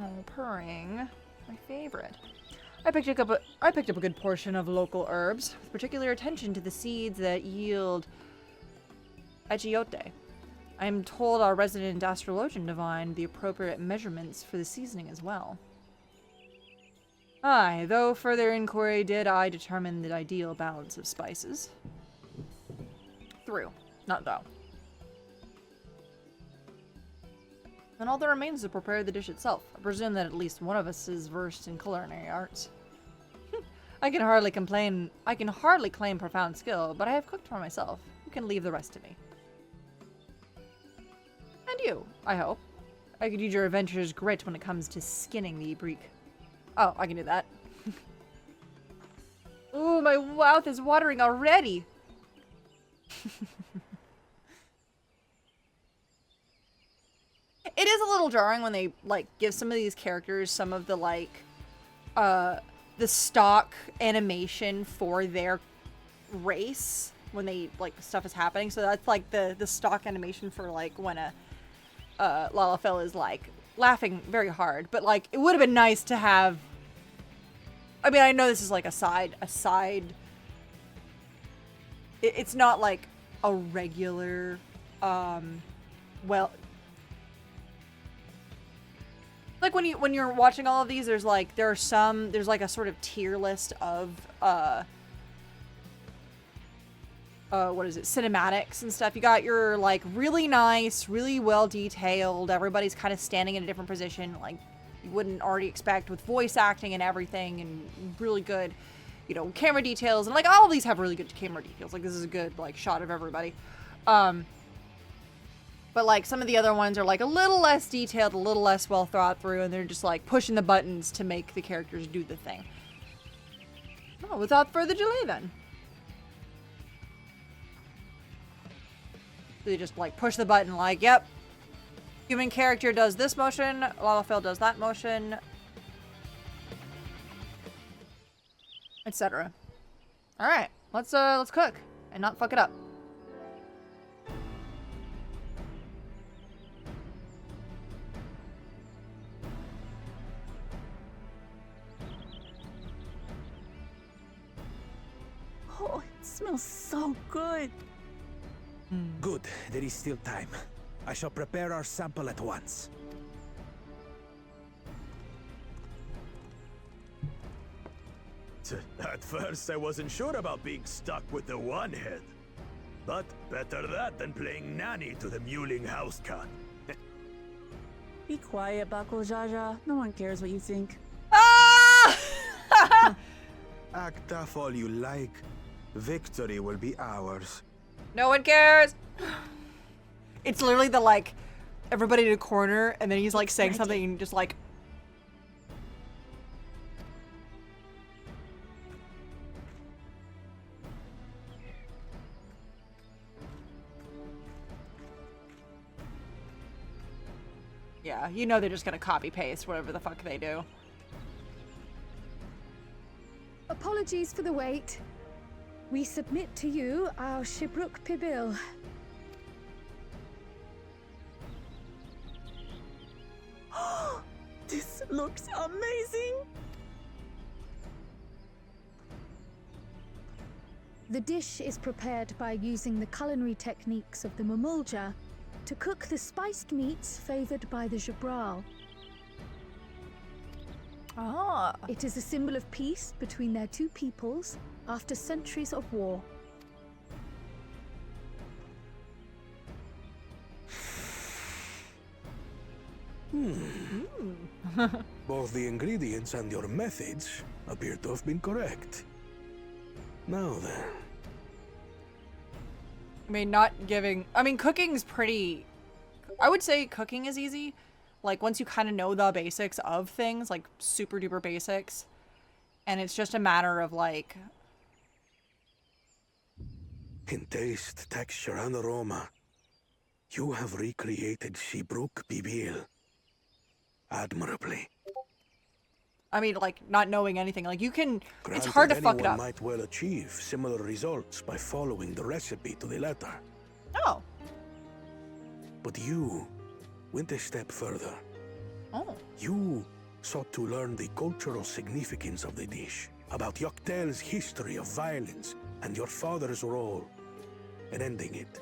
Oh, purring. My favorite. I picked up a good portion of local herbs, with particular attention to the seeds that yield agiote. I am told our resident astrologian divined the appropriate measurements for the seasoning as well. Aye, though further inquiry did I determine the ideal balance of spices. Through, not though. And all that remains is to prepare the dish itself. I presume that at least one of us is versed in culinary arts. I can hardly claim profound skill, but I have cooked for myself. You can leave the rest to me. And you, I hope. I could use your adventurer's grit when it comes to skinning the Ibreek. Oh, I can do that. Ooh, my mouth is watering already! It is a little jarring when they, like, give some of these characters some of the, like, the stock animation for their race when they, like, stuff is happening. So that's, like, the stock animation for, like, when a Lalafell is, like, laughing very hard. But, like, it would have been nice to have... I mean, I know this is, like, a side it's not like a regular, well, like when you're watching all of these, there's like there's like a sort of tier list of what is it, cinematics and stuff. You got your like really nice, really well detailed, everybody's kind of standing in a different position like you wouldn't already expect, with voice acting and everything, and really good, you know, camera details, and like all of these have really good camera details. Like this is a good like shot of everybody. But like some of the other ones are like a little less detailed, a little less well thought through, and they're just like pushing the buttons to make the characters do the thing. Oh, without further delay then. They just like push the button like, yep, human character does this motion, Lalafell does that motion, etc. All right, let's cook and not fuck it up. Oh, it smells so good. Good, there is still time. I shall prepare our sample at once. At first, I wasn't sure about being stuck with the one head. But better that than playing nanny to the mewling house cat. Be quiet, Buckle Jaja. No one cares what you think. Ah! Act tough all you like. Victory will be ours. No one cares. It's literally the like everybody in a corner, and then he's like saying something and just like. Yeah, you know they're just gonna copy paste whatever the fuck they do. Apologies for the wait. We submit to you our Shibruk Pibil. This looks amazing! The dish is prepared by using the culinary techniques of the Mamulja to cook the spiced meats favored by the Jabral. Ah. It is a symbol of peace between their two peoples after centuries of war. Both the ingredients and your methods appear to have been correct. Now then. I mean, not giving... I mean, cooking's pretty... I would say cooking is easy. Like, once you kind of know the basics of things, like, super duper basics. And it's just a matter of, like... In taste, texture, and aroma, you have recreated Shibruk Pibil admirably. I mean, like, not knowing anything. Like, you can... Granted, it's hard to fuck it anyone up. might well achieve similar results by following the recipe to the letter. Oh. But you went a step further. Oh. You sought to learn the cultural significance of the dish, about Yoktel's history of violence and your father's role in ending it.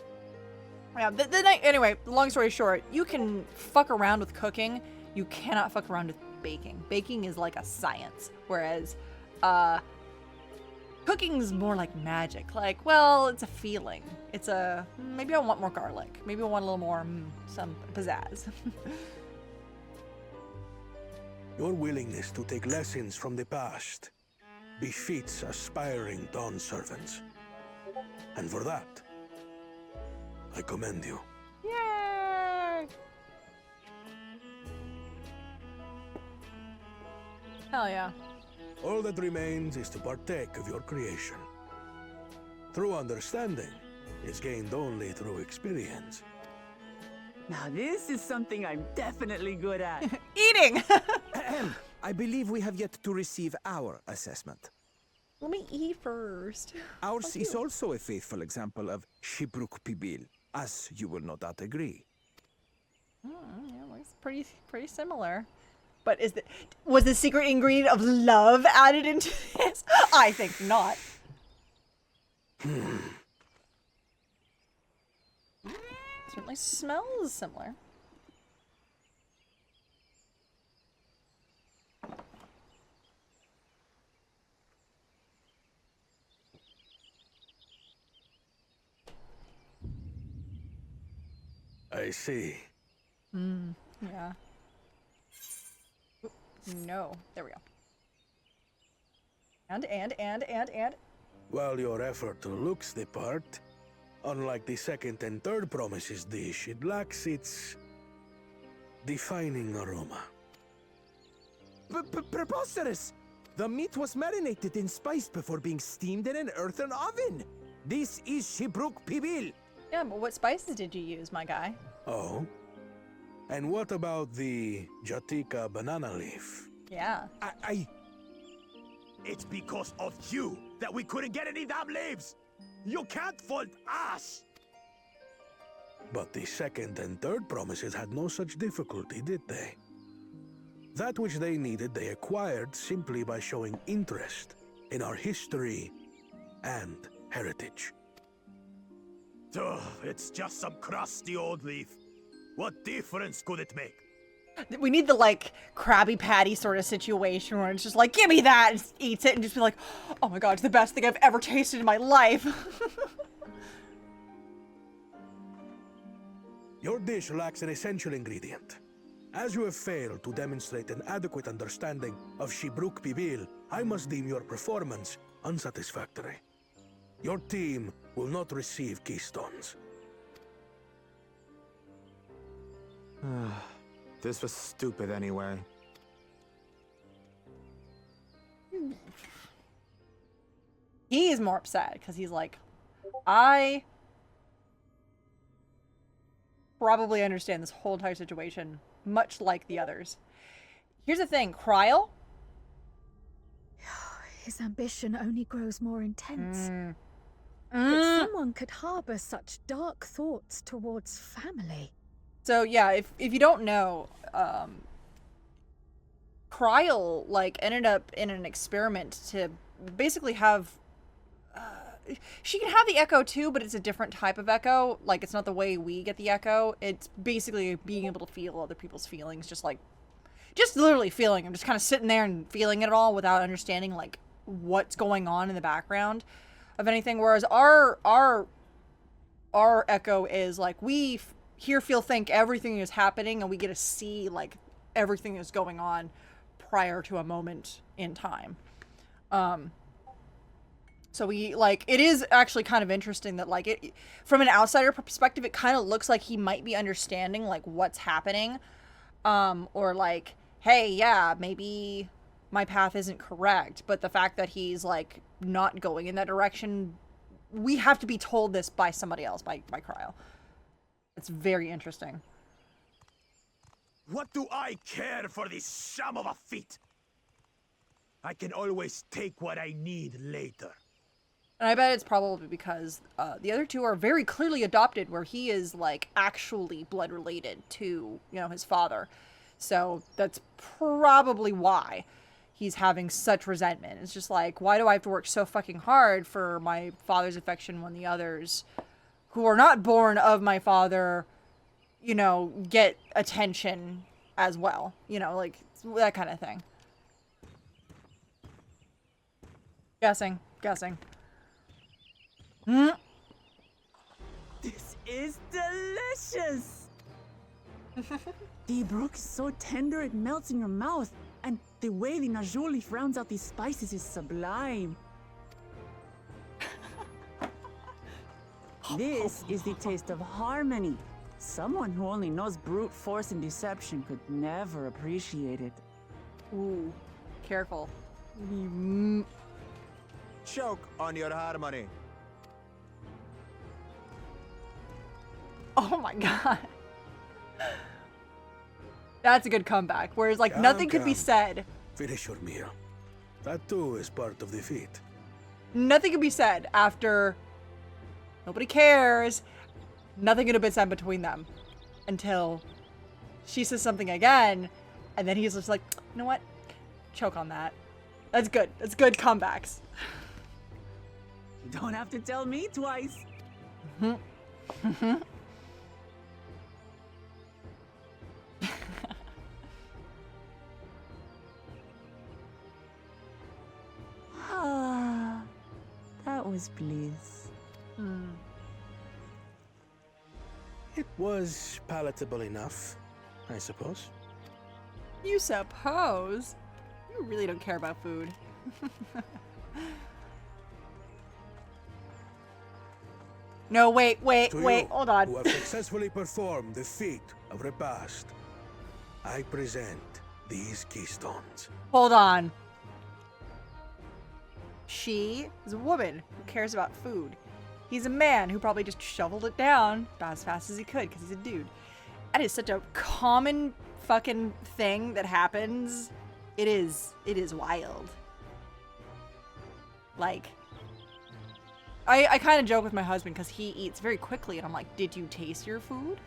Yeah, anyway, long story short, you can fuck around with cooking. You cannot fuck around with baking. Baking is like a science, whereas cooking's more like magic. Like, well, it's a feeling. It's a, maybe I want more garlic. Maybe I want a little more, some pizzazz. Your willingness to take lessons from the past befits aspiring Dawn servants. And for that, I commend you. Yay! Hell yeah. All that remains is to partake of your creation. True understanding is gained only through experience. Now this is something I'm definitely good at. Eating! I believe we have yet to receive our assessment. Let me eat first. Ours is also a faithful example of Shibruk Pibil, as you will no doubt agree. Yeah, looks pretty similar. But was the secret ingredient of love added into this? I think not. certainly smells similar. I see. Yeah. Oop, no. There we go. And. While your effort looks the part, unlike the second and third promises dish, it lacks its defining aroma. Preposterous! The meat was marinated in spice before being steamed in an earthen oven. This is Shibruk Pibil. Yeah, but what spices did you use, my guy? Oh? And what about the Jatika banana leaf? Yeah. It's because of you that we couldn't get any damn leaves! You can't fault us! But the second and third promises had no such difficulty, did they? That which they needed they acquired simply by showing interest in our history and heritage. Ugh, it's just some crusty old leaf. What difference could it make? We need the, like, Krabby Patty sort of situation where it's just like, give me that, and eats it, and just be like, oh my god, it's the best thing I've ever tasted in my life. Your dish lacks an essential ingredient. As you have failed to demonstrate an adequate understanding of Shibruk Pibil, I must deem your performance unsatisfactory. Your team will not receive keystones. This was stupid anyway. He is more upset because he's like, I probably understand this whole entire situation, much like the others. Here's the thing, Kryl. His ambition only grows more intense. That someone could harbor such dark thoughts towards family. So yeah, if you don't know, Kryl, like, ended up in an experiment to basically have she can have the echo too, but it's a different type of echo. Like, it's not the way we get the echo. It's basically being able to feel other people's feelings, just literally feeling them, just kind of sitting there and feeling it all without understanding, like, what's going on in the background of anything. Whereas our echo is like, we hear, feel, think everything is happening, and we get to see, like, everything that's going on prior to a moment in time. So we, like, it is actually kind of interesting that, like, it, from an outsider perspective, it kind of looks like he might be understanding, like, what's happening. Or like, hey, yeah, maybe my path isn't correct. But the fact that he's, like, not going in that direction, we have to be told this by somebody else, by Kryl. It's very interesting. What do I care for this sham of a feat? I can always take what I need later. And I bet it's probably because the other two are very clearly adopted, where he is, like, actually blood related to, you know, his father. So that's probably why he's having such resentment. It's just like, why do I have to work so fucking hard for my father's affection when the others who are not born of my father, you know, get attention as well? You know, like, that kind of thing. Guessing. This is delicious! The brook is so tender it melts in your mouth, and the way the najou leaf rounds out these spices is sublime. This is the taste of harmony. Someone who only knows brute force and deception could never appreciate it. Ooh, careful. Choke on your harmony. Oh my god. That's a good comeback. Whereas, like, nothing could be said. Finish your meal. That too is part of the feat. Nothing could be said after nobody cares. Nothing could have been said between them until she says something again, and then he's just like, you know what? Choke on that. That's good. That's good comebacks. You don't have to tell me twice. was bliss. It was palatable enough, I suppose. You suppose? You really don't care about food. No, wait, To you, hold on. who have successfully performed the feat of repast, I present these keystones. Hold on. She is a woman who cares about food. He's a man who probably just shoveled it down about as fast as he could because he's a dude. That is such a common fucking thing that happens. It is wild. Like, I kind of joke with my husband because he eats very quickly and I'm like, did you taste your food?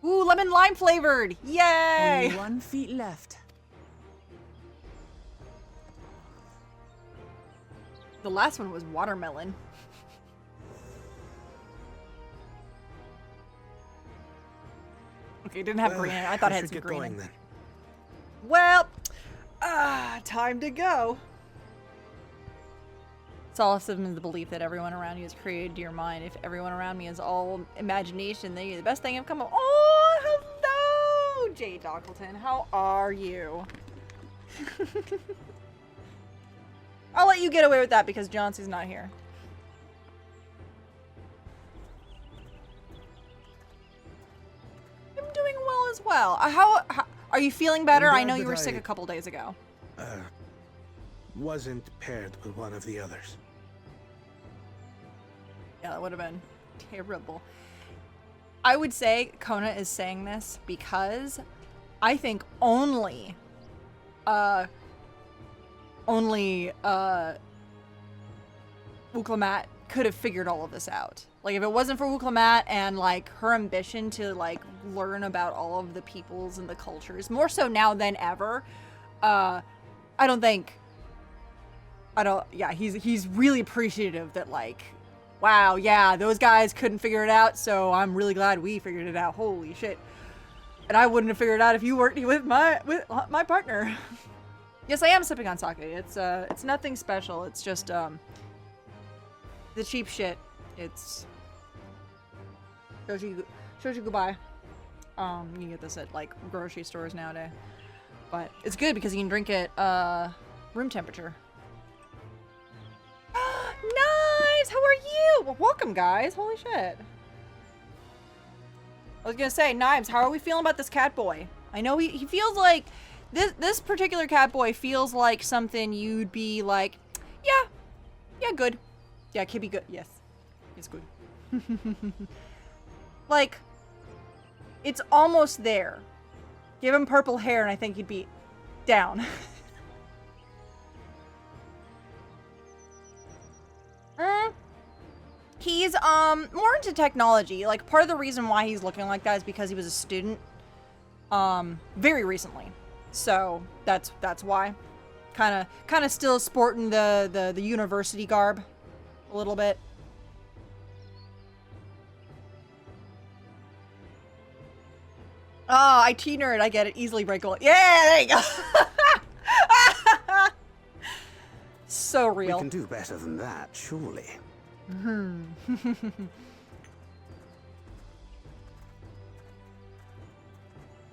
Ooh, lemon lime flavored! Yay! Only 1 feet left. The last one was watermelon. Okay, it didn't have green in it. I thought it had should some get green in going it. then. Well, time to go. Solace in the belief that everyone around you is created to your mind. If everyone around me is all imagination, then you're the best thing I've come up. Oh, hello, Jay Dockleton. How are you? I'll let you get away with that because Johnson's not here. I'm doing well as well. How are you feeling better? I'm I glad know you that were sick I- a couple days ago. Wasn't paired with one of the others. Yeah, that would have been terrible. I would say Kona is saying this because I think only Wuklamat could have figured all of this out. Like, if it wasn't for Wuklamat and, like, her ambition to, like, learn about all of the peoples and the cultures, more so now than ever, he's really appreciative that, like, wow, yeah, those guys couldn't figure it out, so I'm really glad we figured it out. Holy shit. And I wouldn't have figured it out if you weren't with my partner. Yes, I am sipping on sake. It's nothing special. It's just, the cheap shit. It's shows you goodbye. You can get this at, like, grocery stores nowadays. But it's good because you can drink it, room temperature. Nice! How are you? Well, welcome, guys. Holy shit. I was gonna say, Knives, how are we feeling about this cat boy? I know he feels like... This particular cat boy feels like something you'd be like, yeah, good. Yeah, kid be good. Yes, it's good. Like, it's almost there. Give him purple hair and I think he'd be down. He's more into technology. Like, part of the reason why he's looking like that is because he was a student very recently. So that's why. Kind of still sporting the university garb a little bit. Oh, IT nerd, I get it. Easily breakable. Yeah, there you go. So real. We can do better than that, surely.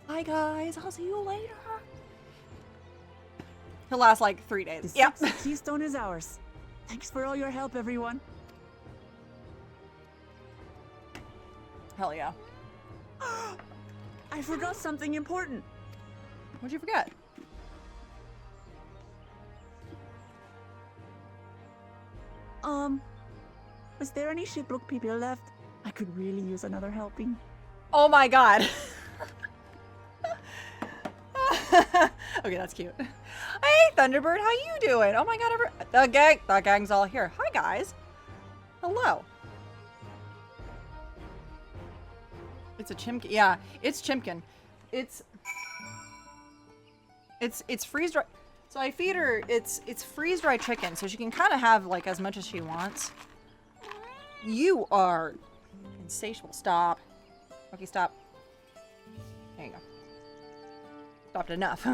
Hi guys, I'll see you later. He'll last like 3 days. The Yep. sixth keystone is ours. Thanks for all your help, everyone. Hell yeah. I forgot something important. What'd you forget? Was there any shipbook people left? I could really use another helping. Oh my god. Okay, that's cute. Hey, Thunderbird, how you doing? Oh my god, the gang's all here. Hi, guys. Hello. It's a chimkin. Yeah, it's chimkin. It's freeze-dried. So I feed her, it's freeze-dried chicken, so she can kind of have, like, as much as she wants. You are insatiable. Stop. Okay, stop. There you go. Stopped enough.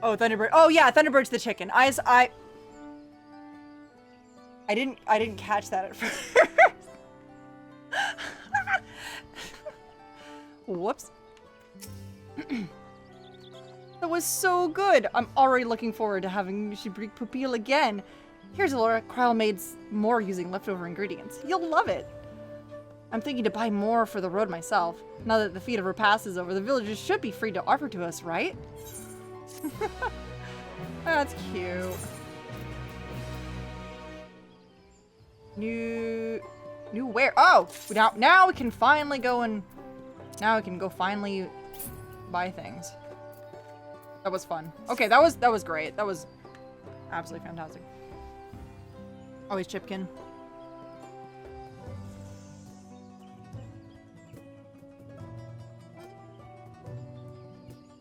Oh, Thunderbird. Oh yeah, Thunderbird's the chicken. I didn't catch that at first. Whoops. That was so good. I'm already looking forward to having Shibrik Pupil again. Here's Laura. Kryle made more using leftover ingredients. You'll love it. I'm thinking to buy more for the road myself. Now that the feat of repass is over, the villagers should be free to offer to us, right? That's cute. New where? Oh, now we can finally go and finally buy things. That was fun. Okay, that was great. That was absolutely fantastic. Always Chipkin.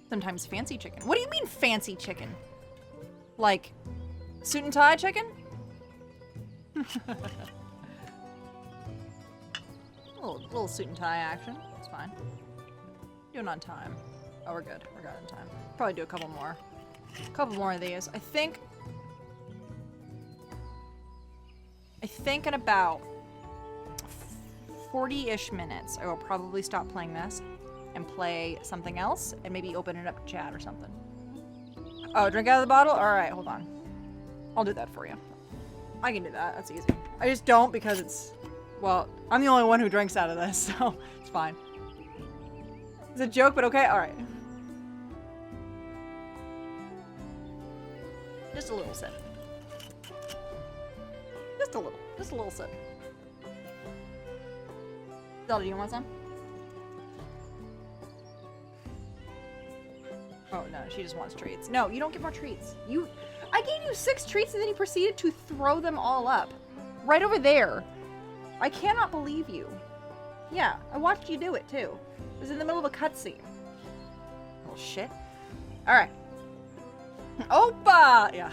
Sometimes fancy chicken. What do you mean fancy chicken? Like suit and tie chicken? little suit and tie action. It's fine. Doing on time. Oh, we're good. We're good on time. Probably do a couple more. A couple more of these. I think in about 40-ish minutes, I will probably stop playing this and play something else and maybe open it up to chat or something. Oh, drink out of the bottle? Alright, hold on. I'll do that for you. I can do that. That's easy. I just don't because it's... Well, I'm the only one who drinks out of this, so it's fine. It's a joke, but okay? Alright. Just a little sip. Just a little. Just a little sip. Zelda, do you want some? Oh, no, she just wants treats. No, you don't get more treats. I gave you 6 treats and then you proceeded to throw them all up. Right over there. I cannot believe you. Yeah, I watched you do it, too. It was in the middle of a cutscene. Little shit. Alright. Opa! Yeah.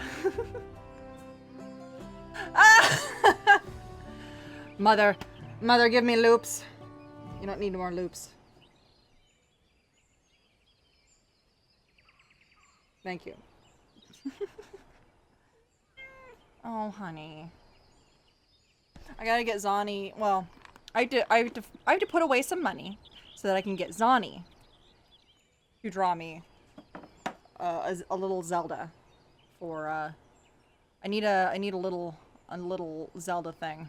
Ah! Mother, give me loops. You don't need more loops. Thank you. Oh, honey. I gotta get Zani. Well, I have to put away some money so that I can get Zani to draw me a little Zelda for I need a little Zelda thing.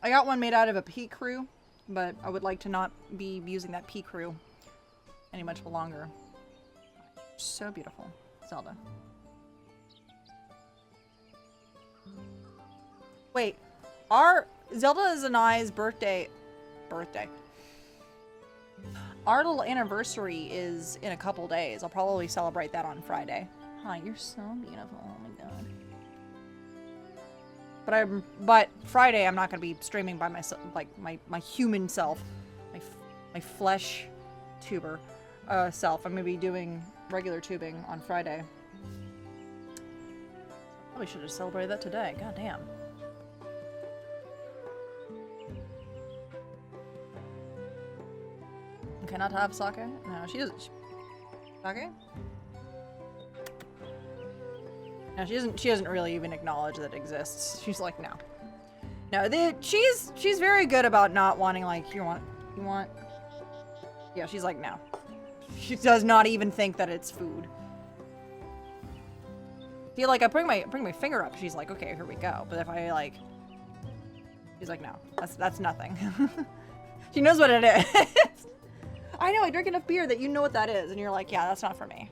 I got one made out of a pea crew, but I would like to not be using that pea crew any much longer. So beautiful, Zelda. Wait, our Zelda and I's birthday. Our little anniversary is in a couple days. I'll probably celebrate that on Friday. Hi, you're so beautiful. Oh my god. But Friday I'm not gonna be streaming by myself, like my human self, my flesh tuber self. I'm gonna be doing regular tubing on Friday. Probably should have celebrated that today. God damn. Cannot have sake? No, she doesn't. Sake? No, she doesn't really even acknowledge that it exists. She's like, no. No, she's very good about not wanting, like, you want? Yeah, she's like, no. She does not even think that it's food. See, like, I bring my finger up, she's like, okay, here we go. But if I, like, she's like, no, that's nothing. She knows what it is. I know, I drink enough beer that you know what that is, and you're like, yeah, that's not for me.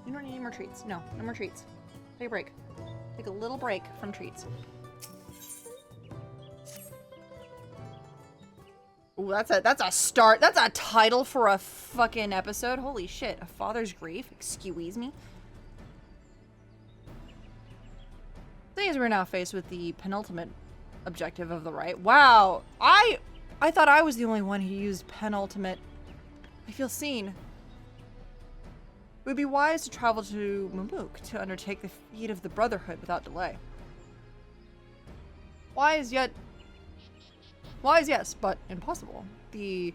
You don't need any more treats. No, no more treats. Take a break. Take a little break from treats. Ooh, that's a start. That's a title for a fucking episode. Holy shit. A father's grief. Excuse me. Thing is, we're now faced with the penultimate objective of the right. Wow. I thought I was the only one who used penultimate. I feel seen. It would be wise to travel to Mamuk to undertake the feat of the Brotherhood without delay. Wise yes, but impossible. The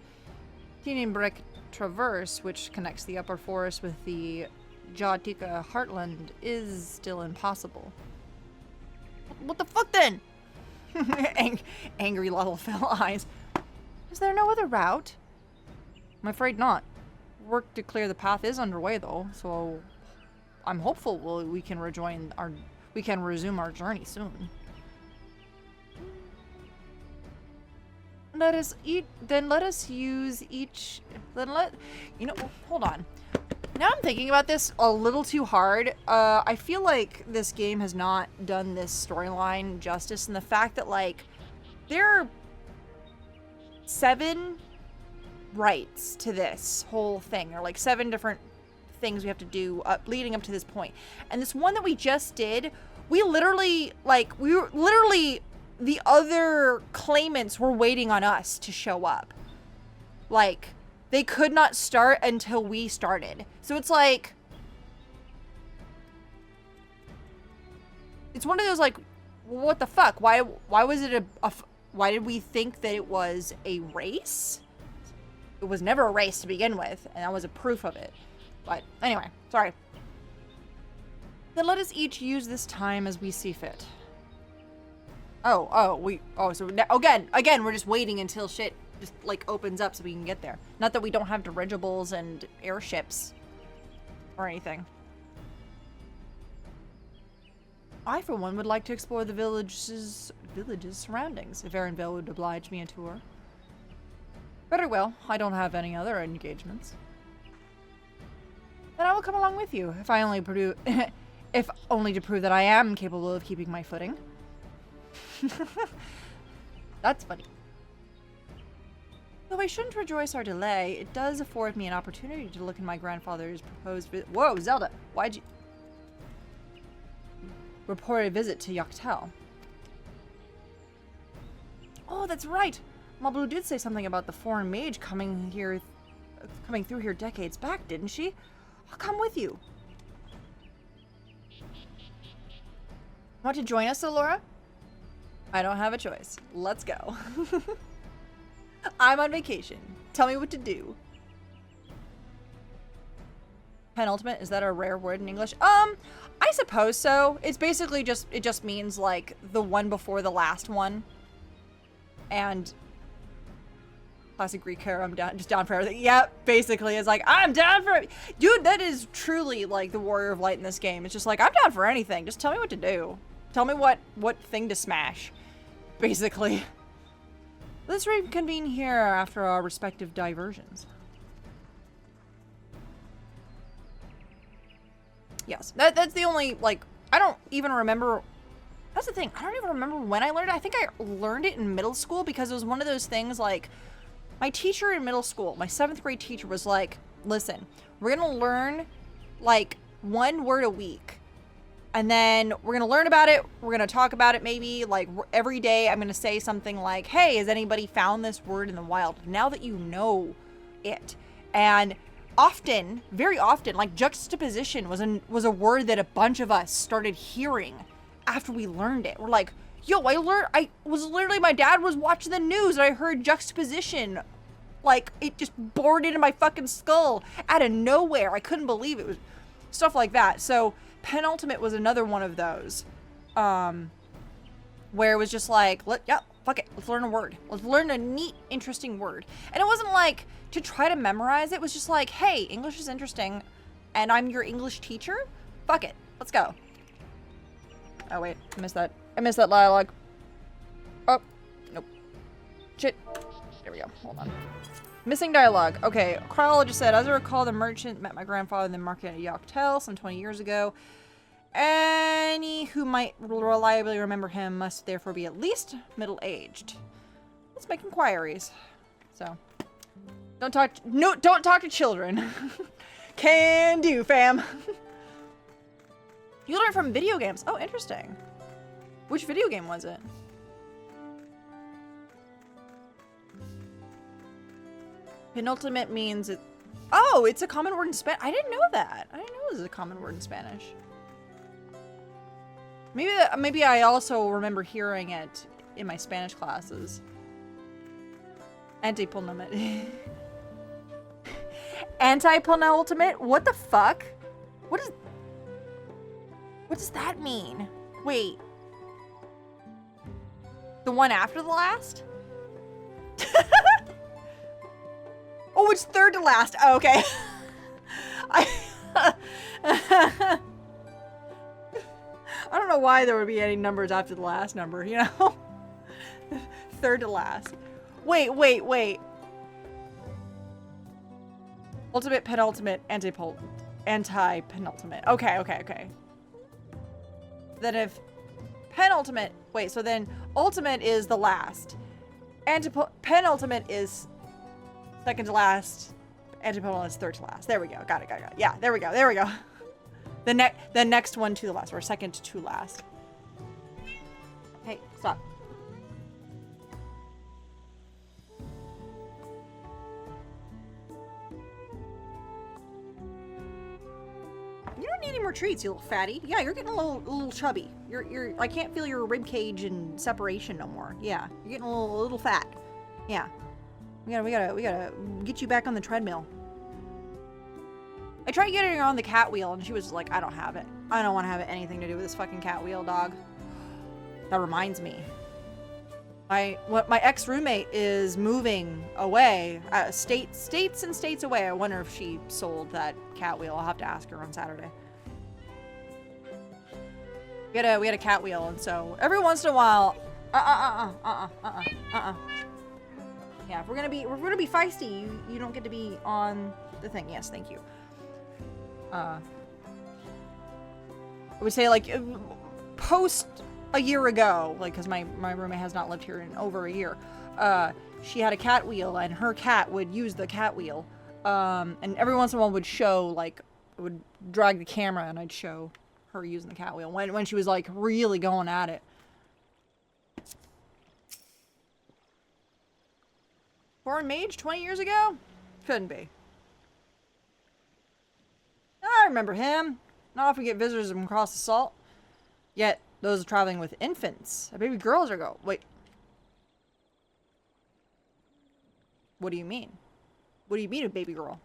Tinian Brick Traverse, which connects the upper forest with the Jatika Heartland, is still impossible. What the fuck then? Angry Lalafell eyes. Is there no other route? I'm afraid not. Work to clear the path is underway though, so I'm hopeful we can resume our journey soon. Let us use each. Hold on. Now I'm thinking about this a little too hard. I feel like this game has not done this storyline justice, and the fact that like there are 7 rights to this whole thing. There are like 7 different things we have to do leading up to this point. And this one that we just did, we literally the other claimants were waiting on us to show up. Like, they could not start until we started. So it's like, it's one of those like, what the fuck? Why was it why did we think that it was a race? It was never a race to begin with, and that was a proof of it. But anyway, sorry. Then let us each use this time as we see fit. So now, again, we're just waiting until shit just like opens up so we can get there. Not that we don't have dirigibles and airships or anything. I, for one, would like to explore the village's surroundings, if Erenville would oblige me a tour. Very well. I don't have any other engagements. Then I will come along with you, if only to prove that I am capable of keeping my footing. That's funny. Though I shouldn't rejoice our delay, it does afford me an opportunity to look in my grandfather's proposed visit. Whoa, Zelda! Why'd you report a visit to Yoctel? Oh, that's right! Mablu did say something about the foreign mage coming through here decades back, didn't she? I'll come with you. Want to join us, Allura? I don't have a choice. Let's go. I'm on vacation. Tell me what to do. Penultimate, is that a rare word in English? I suppose so. It's basically it just means like the one before the last one. And classic Greek hero, I'm down for everything. Yep, basically it's like, I'm down for it. Dude, that is truly like the Warrior of Light in this game. It's just like, I'm down for anything. Just tell me what to do. Tell me what thing to smash. Basically. Let's reconvene here after our respective diversions. Yes, that's the only, like, I don't even remember. That's the thing. I don't even remember when I learned it. I think I learned it in middle school because it was one of those things like, my teacher in middle school, my 7th grade teacher was like, listen, we're going to learn like 1 word a week. And then we're going to learn about it. We're going to talk about it maybe like every day. I'm going to say something like, hey, has anybody found this word in the wild? Now that you know it. And often, very often, like juxtaposition was a word that a bunch of us started hearing after we learned it. We're like, yo, my dad was watching the news and I heard juxtaposition. Like, it just bored into my fucking skull out of nowhere. I couldn't believe it. Was stuff like that. So Penultimate was another one of those. Where it was just like, fuck it. Let's learn a word. Let's learn a neat, interesting word. And it wasn't like to try to memorize it. It was just like, hey, English is interesting and I'm your English teacher. Fuck it. Let's go. Oh, wait. I missed that dialogue. Oh, nope. Shit. There we go. Hold on. Missing dialogue. Okay, chronologist said, as I recall, the merchant met my grandfather in the market at Yoctel some 20 years ago. Any who might reliably remember him must therefore be at least middle-aged. Let's make inquiries. So, don't talk to children. Can do, fam. You learn from video games. Oh, interesting. Which video game was it? Penultimate means it. Oh, it's a common word in Spanish. I didn't know that. I didn't know it was a common word in Spanish. Maybe I also remember hearing it in my Spanish classes. Anti-penultimate. Anti-penultimate? What the fuck? What does that mean? Wait. The one after the last? Oh, it's third to last. Oh, okay. I don't know why there would be any numbers after the last number, you know? Third to last. Wait. Ultimate, penultimate, anti-penultimate. Okay. Then if penultimate, wait, so then ultimate is the last. Penultimate is second to last. Anti-penultimate is third to last. There we go. Got it. Yeah, there we go. The next one to the last, or second to last. Hey, stop. You don't need any more treats, you little fatty. Yeah, you're getting a little chubby. I can't feel your rib cage and separation no more. Yeah, you're getting a little fat. Yeah. We gotta get you back on the treadmill. I tried getting her on the cat wheel and she was like, I don't have it. I don't want to have anything to do with this fucking cat wheel, dog. That reminds me. My ex-roommate is moving away, states and states away. I wonder if she sold that cat wheel. I'll have to ask her on Saturday. We had a cat wheel, and so every once in a while, yeah, if we're gonna be feisty, you don't get to be on the thing. Yes, thank you. I would say like post a year ago, like, because my roommate has not lived here in over a year. She had a cat wheel, and her cat would use the cat wheel. And every once in a while would show, like, would drag the camera, and I'd show her using the cat wheel when she was like really going at it. Foreign mage 20 years ago? Couldn't be. I remember him. Not often get visitors from across the salt. Yet those traveling with infants, a baby girls are go. Wait. What do you mean? What do you mean a baby girl?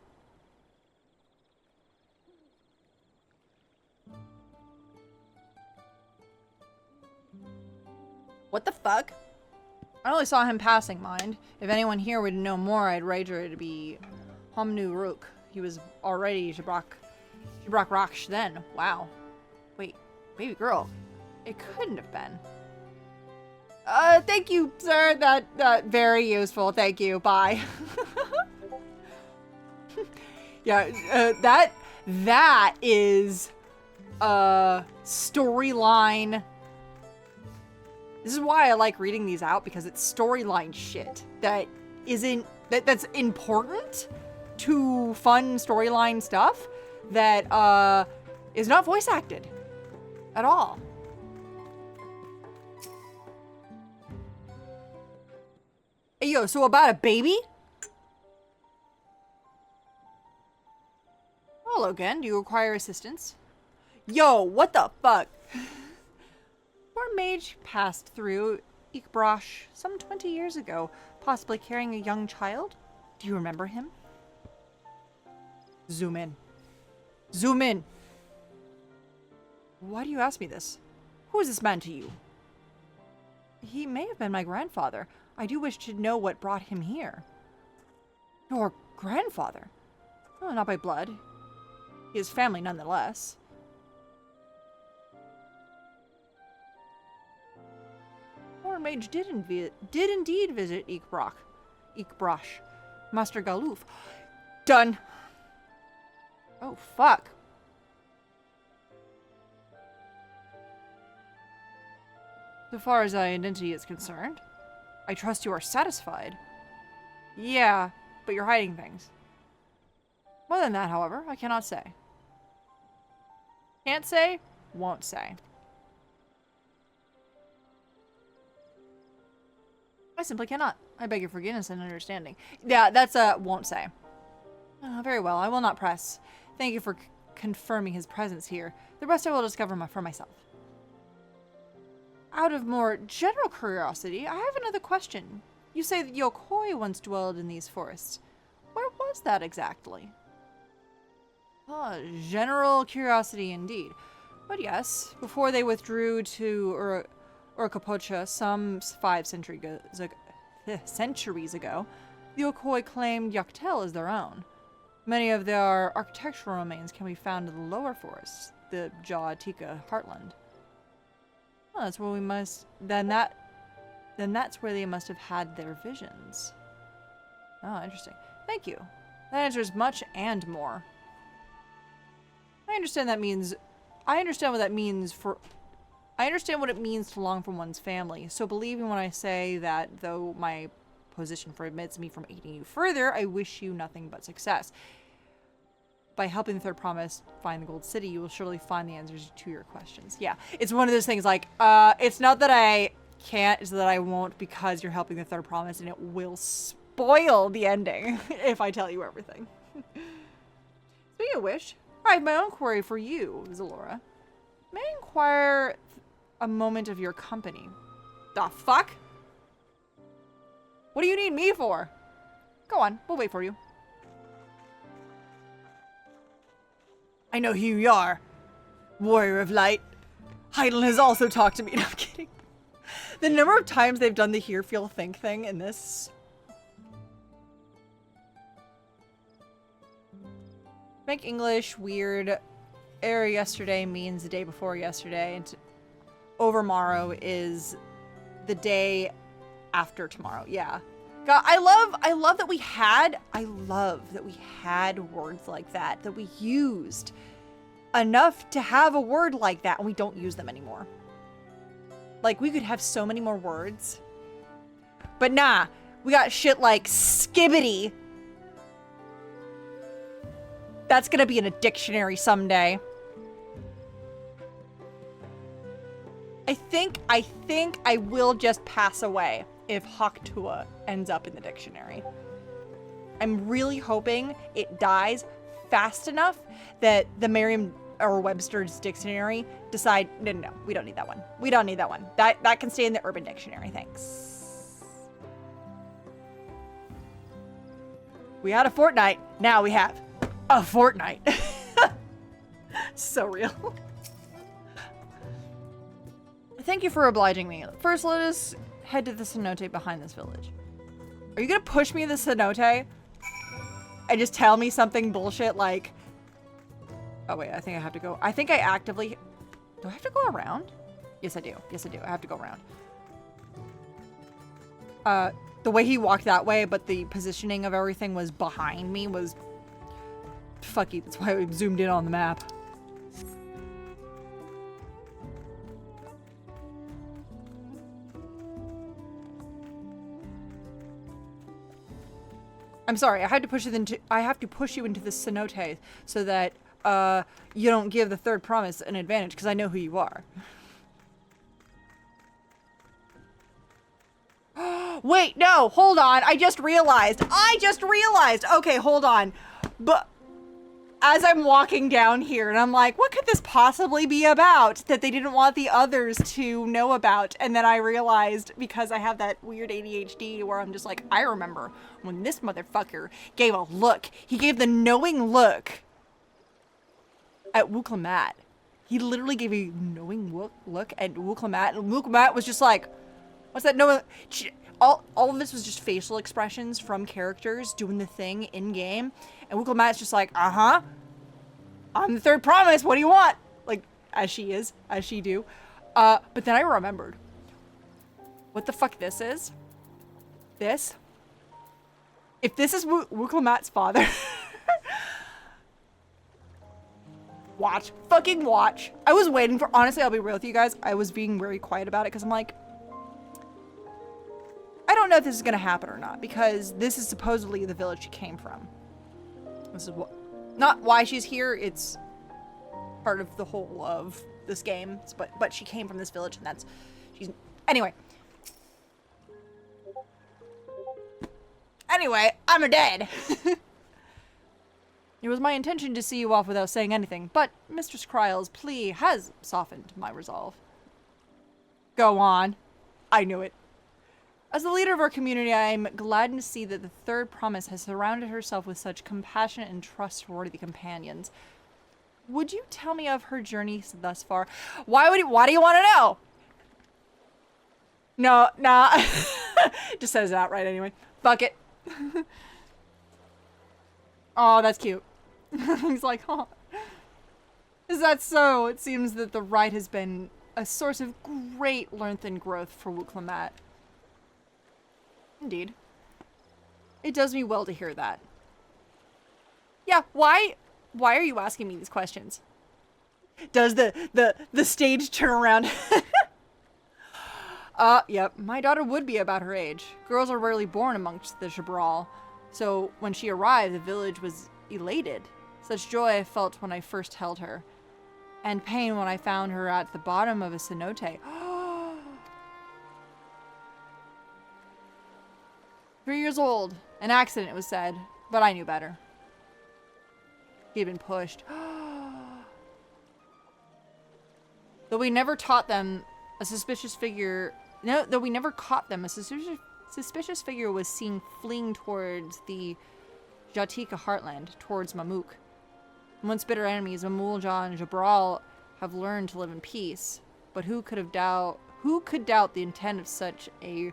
What the fuck? I only saw him passing, mind. If anyone here would know more, I'd wager it'd be Homnu Rook. He was already Jabrak Raksh then. Wow. Wait, baby girl. It couldn't have been. Thank you, sir. That very useful. Thank you. Bye. Yeah, that is storyline. This is why I like reading these out, because it's storyline shit that's important to fun storyline stuff that is not voice acted at all. Hey, yo, so about a baby? Hello again. Do you require assistance? Yo, what the fuck? Our mage passed through Ikbrosh some 20 years ago, possibly carrying a young child. Do you remember him? Zoom in. Zoom in! Why do you ask me this? Who is this man to you? He may have been my grandfather. I do wish to know what brought him here. Your grandfather? Oh, not by blood. He is family nonetheless. Our mage did indeed visit Ikbrosh. Master Galuf. Done. Oh, fuck. So far as identity is concerned, I trust you are satisfied. Yeah, but you're hiding things. More than that, however, I cannot say. Can't say, won't say. I simply cannot. I beg your forgiveness and understanding. Yeah, that's a won't say. Very well, I will not press. Thank you for confirming his presence here. The rest I will discover for myself. Out of more general curiosity, I have another question. You say that Yokoi once dwelled in these forests. Where was that exactly? Ah, general curiosity indeed. But yes, before they withdrew to Urkapocha some 5 centuries ago, the Yokoi claimed Yaktel as their own. Many of their architectural remains can be found in the lower forests, the Jawatika heartland. Well, that's where we must. Then that's where they must have had their visions. Oh, interesting. Thank you. That answers much and more. I understand what that means for. I understand what it means to long for one's family. So believe me when I say that, though my position forbids me from aiding you further, I wish you nothing but success. By helping the Third Promise find the Gold City, you will surely find the answers to your questions. Yeah, it's one of those things like, it's not that I can't, it's that I won't because you're helping the Third Promise, and it will spoil the ending if I tell you everything. Speaking of which, I have my own query for you, Zalora. May I inquire a moment of your company? The fuck? What do you need me for? Go on, we'll wait for you. I know who you are, Warrior of Light. Heidel has also talked to me. No, I'm kidding. The number of times they've done the hear, feel, think thing in this. Make English weird. Error yesterday means the day before yesterday, and overmorrow is the day after tomorrow. Yeah. God, I love that we had words like that we used enough to have a word like that, and we don't use them anymore. Like, we could have so many more words. But nah, we got shit like skibbity. That's gonna be in a dictionary someday. I think I will just pass away if Haktua ends up in the dictionary. I'm really hoping it dies fast enough that the Merriam or Webster's dictionary decide, no, we don't need that one. We don't need that one. That can stay in the Urban Dictionary, thanks. We had a fortnight, now we have a fortnight. So real. Thank you for obliging me. First, let us head to the cenote behind this village. Are you gonna push me to the cenote and just tell me something bullshit like, oh wait, I think I have to go. I think I actively, do I have to go around? Yes, I do. Yes, I do. I have to go around. The way he walked that way, but the positioning of everything was behind me was, fuck you. That's why I zoomed in on the map. I'm sorry, I have to push you into the cenote so that you don't give the Third Promise an advantage, because I know who you are. Wait, no, hold on. I just realized. Okay, hold on. But as I'm walking down here and I'm like, what could this possibly be about that they didn't want the others to know about? And then I realized, because I have that weird ADHD where I'm just like, I remember when this motherfucker gave a look. He gave the knowing look at Wuklamat. He literally gave a knowing look at Wuklamat, and Wuklamat was just like, what's that? No, all of this was just facial expressions from characters doing the thing in game, and Wuklamat's just like, I'm the Third Promise. What do you want? Like, as she do. But then I remembered what the fuck this is. This. If this is Wuklamat's father. Watch. Fucking watch. I was waiting for, honestly, I'll be real with you guys. I was being very quiet about it because I'm like, I don't know if this is going to happen or not, because this is supposedly the village she came from. This is what, not why she's here. It's part of the whole of this game, but she came from this village, and anyway, I'm dead. It was my intention to see you off without saying anything, but Mistress Kryle's plea has softened my resolve. Go on. I knew it. As the leader of our community, I am glad to see that the third promise has surrounded herself with such compassionate and trustworthy companions. Would you tell me of her journey thus far? Why do you want to know? No, nah. Just says it outright anyway. Fuck it. Oh, that's cute. He's like, oh. Is that so? It seems that the rite has been a source of great length and growth for Wuklamat. Indeed. It does me well to hear that. Yeah, why are you asking me these questions? Does the stage turn around? Yep, my daughter would be about her age. Girls are rarely born amongst the Jabral, so when she arrived, the village was elated. Such joy I felt when I first held her, and pain when I found her at the bottom of a cenote. 3 years old. An accident, it was said, but I knew better. He had been pushed. Though we never taught them a suspicious figure... No, though we never caught them, a suspicious figure was seen fleeing towards the Jatika heartland, towards Mamuk. Once bitter enemies, Mamulja and Jabral have learned to live in peace. But who could doubt the intent of such a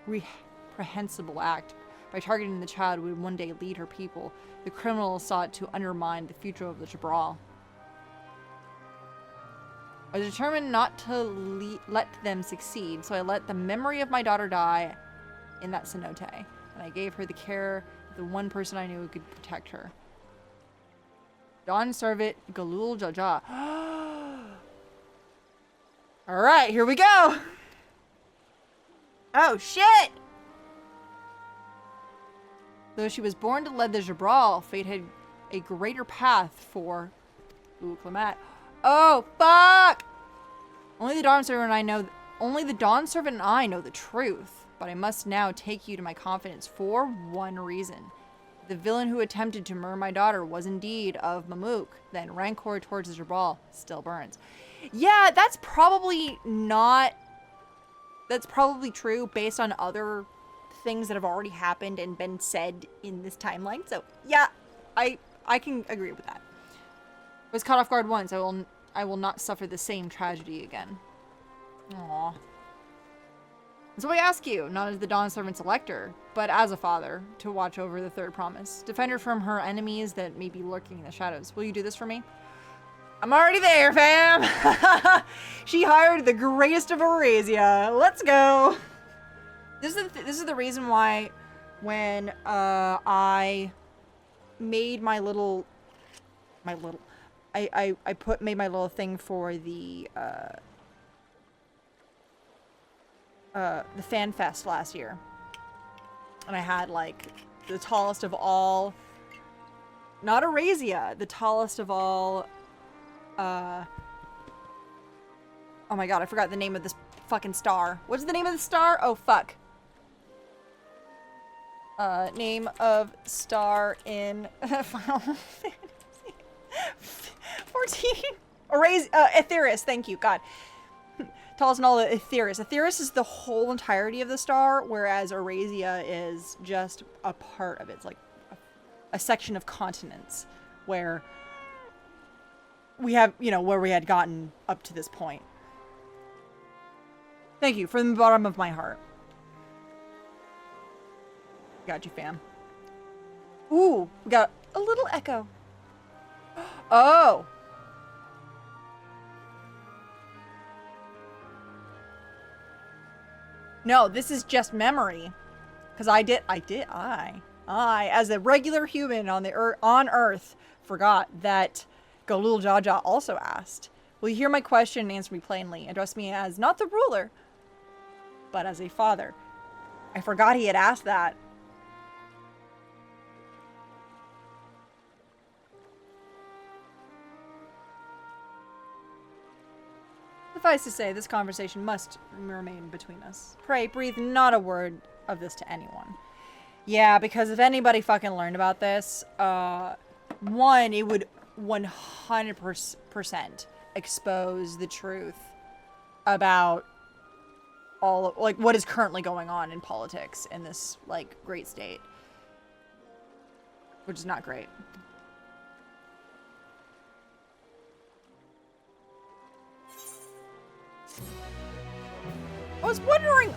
reprehensible act? By targeting the child who would one day lead her people, the criminal sought to undermine the future of the Jabral. I was determined not to let them succeed, so I let the memory of my daughter die in that cenote, and I gave her the care of the one person I knew who could protect her. Dawn Servit Galul Jaja. Alright, here we go! Oh, shit! Though she was born to lead the Jabral, fate had a greater path for Wuklamat. Oh, fuck! Only the Dawn Servant and I know the truth. But I must now take you to my confidence for one reason. The villain who attempted to murder my daughter was indeed of Mamuk. Then rancor towards the Jabral still burns. Yeah, that's probably not... That's probably true based on other things that have already happened and been said in this timeline. So, yeah, I can agree with that. I was caught off guard once. I will not suffer the same tragedy again. Aww. So I ask you, not as the Dawn Servant's elector, but as a father, to watch over the third promise. Defend her from her enemies that may be lurking in the shadows. Will you do this for me? I'm already there, fam! She hired the greatest of Eurasia. Let's go! This is the reason why when I made my little... I made my little thing for the fan fest last year, and I had like the tallest of all, not Eurasia, the tallest of all. Oh my god, I forgot the name of this fucking star. What's the name of the star? Oh fuck. Name of star in Final Fantasy 14. Aetheris, thank you, God. Tallest in all the Aetheris. Aetheris is the whole entirety of the star, whereas Eurasia is just a part of it. It's like a section of continents where we have, you know, where we had gotten up to this point. Thank you from the bottom of my heart. Got you, fam. Ooh, we got a little echo. Oh. No, this is just memory. Because I, as a regular human on Earth, forgot that Galul Jaja also asked, will you hear my question and answer me plainly? Address me as not the ruler, but as a father. I forgot he had asked that. Suffice to say, this conversation must remain between us. Pray, breathe not a word of this to anyone. Yeah, because if anybody fucking learned about this, one, it would 100% expose the truth about all like what is currently going on in politics in this like great state, which is not great.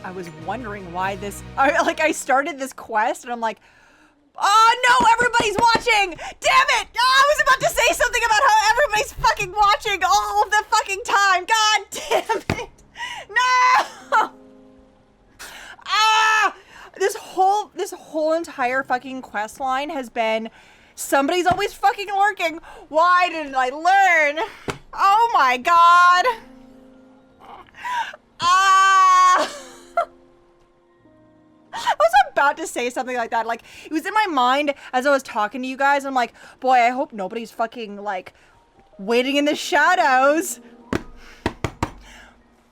I was wondering why this, I started this quest and I'm like, oh no, everybody's watching! Damn it! Oh, I was about to say something about how everybody's fucking watching all of the fucking time. God damn it! No! Ah! This whole entire fucking quest line has been, somebody's always fucking lurking. Why didn't I learn? Oh my god! Ah! I was about to say something like that. Like, it was in my mind as I was talking to you guys. I'm like, boy, I hope nobody's fucking, like, waiting in the shadows.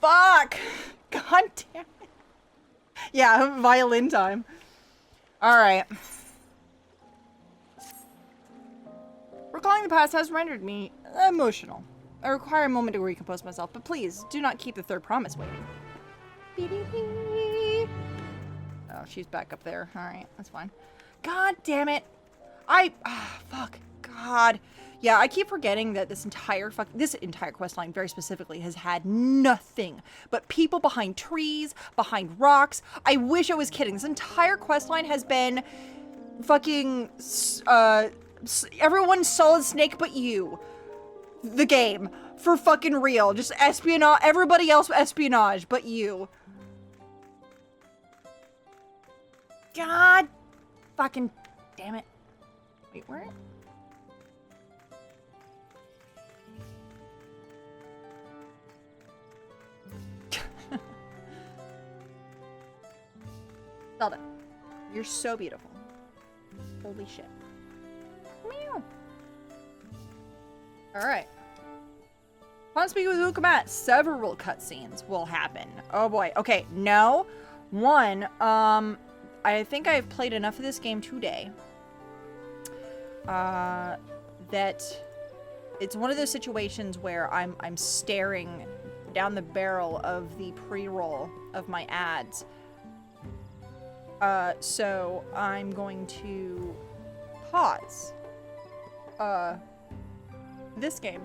Fuck. God damn it. Yeah, violin time. Alright. Recalling the past has rendered me emotional. I require a moment to recompose myself, but please, do not keep the third promise waiting. Beep. Oh, she's back up there. Alright, that's fine. God damn it. Fuck. God. Yeah, I keep forgetting that this entire quest line, very specifically, has had nothing but people behind trees, behind rocks. I wish I was kidding. This entire quest line has been fucking, everyone's Solid Snake but you. The game. For fucking real. Just espionage. Everybody else espionage but you. God fucking damn it. Wait, where? Zelda, you're so beautiful. Holy shit. Meow. Alright. Upon speaking with Ukumat, several cutscenes will happen. Oh boy. Okay, no. One, I think I've played enough of this game today that it's one of those situations where I'm staring down the barrel of the pre-roll of my ads. So I'm going to pause this game.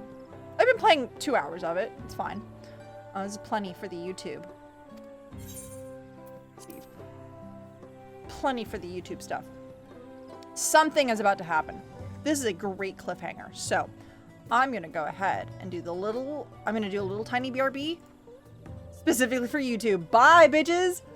I've been playing 2 hours of it. It's fine. This is plenty for the YouTube. Plenty for the YouTube stuff. Something is about to happen. This is a great cliffhanger. So I'm gonna go ahead and do I'm gonna do a little tiny BRB specifically for YouTube. Bye, bitches!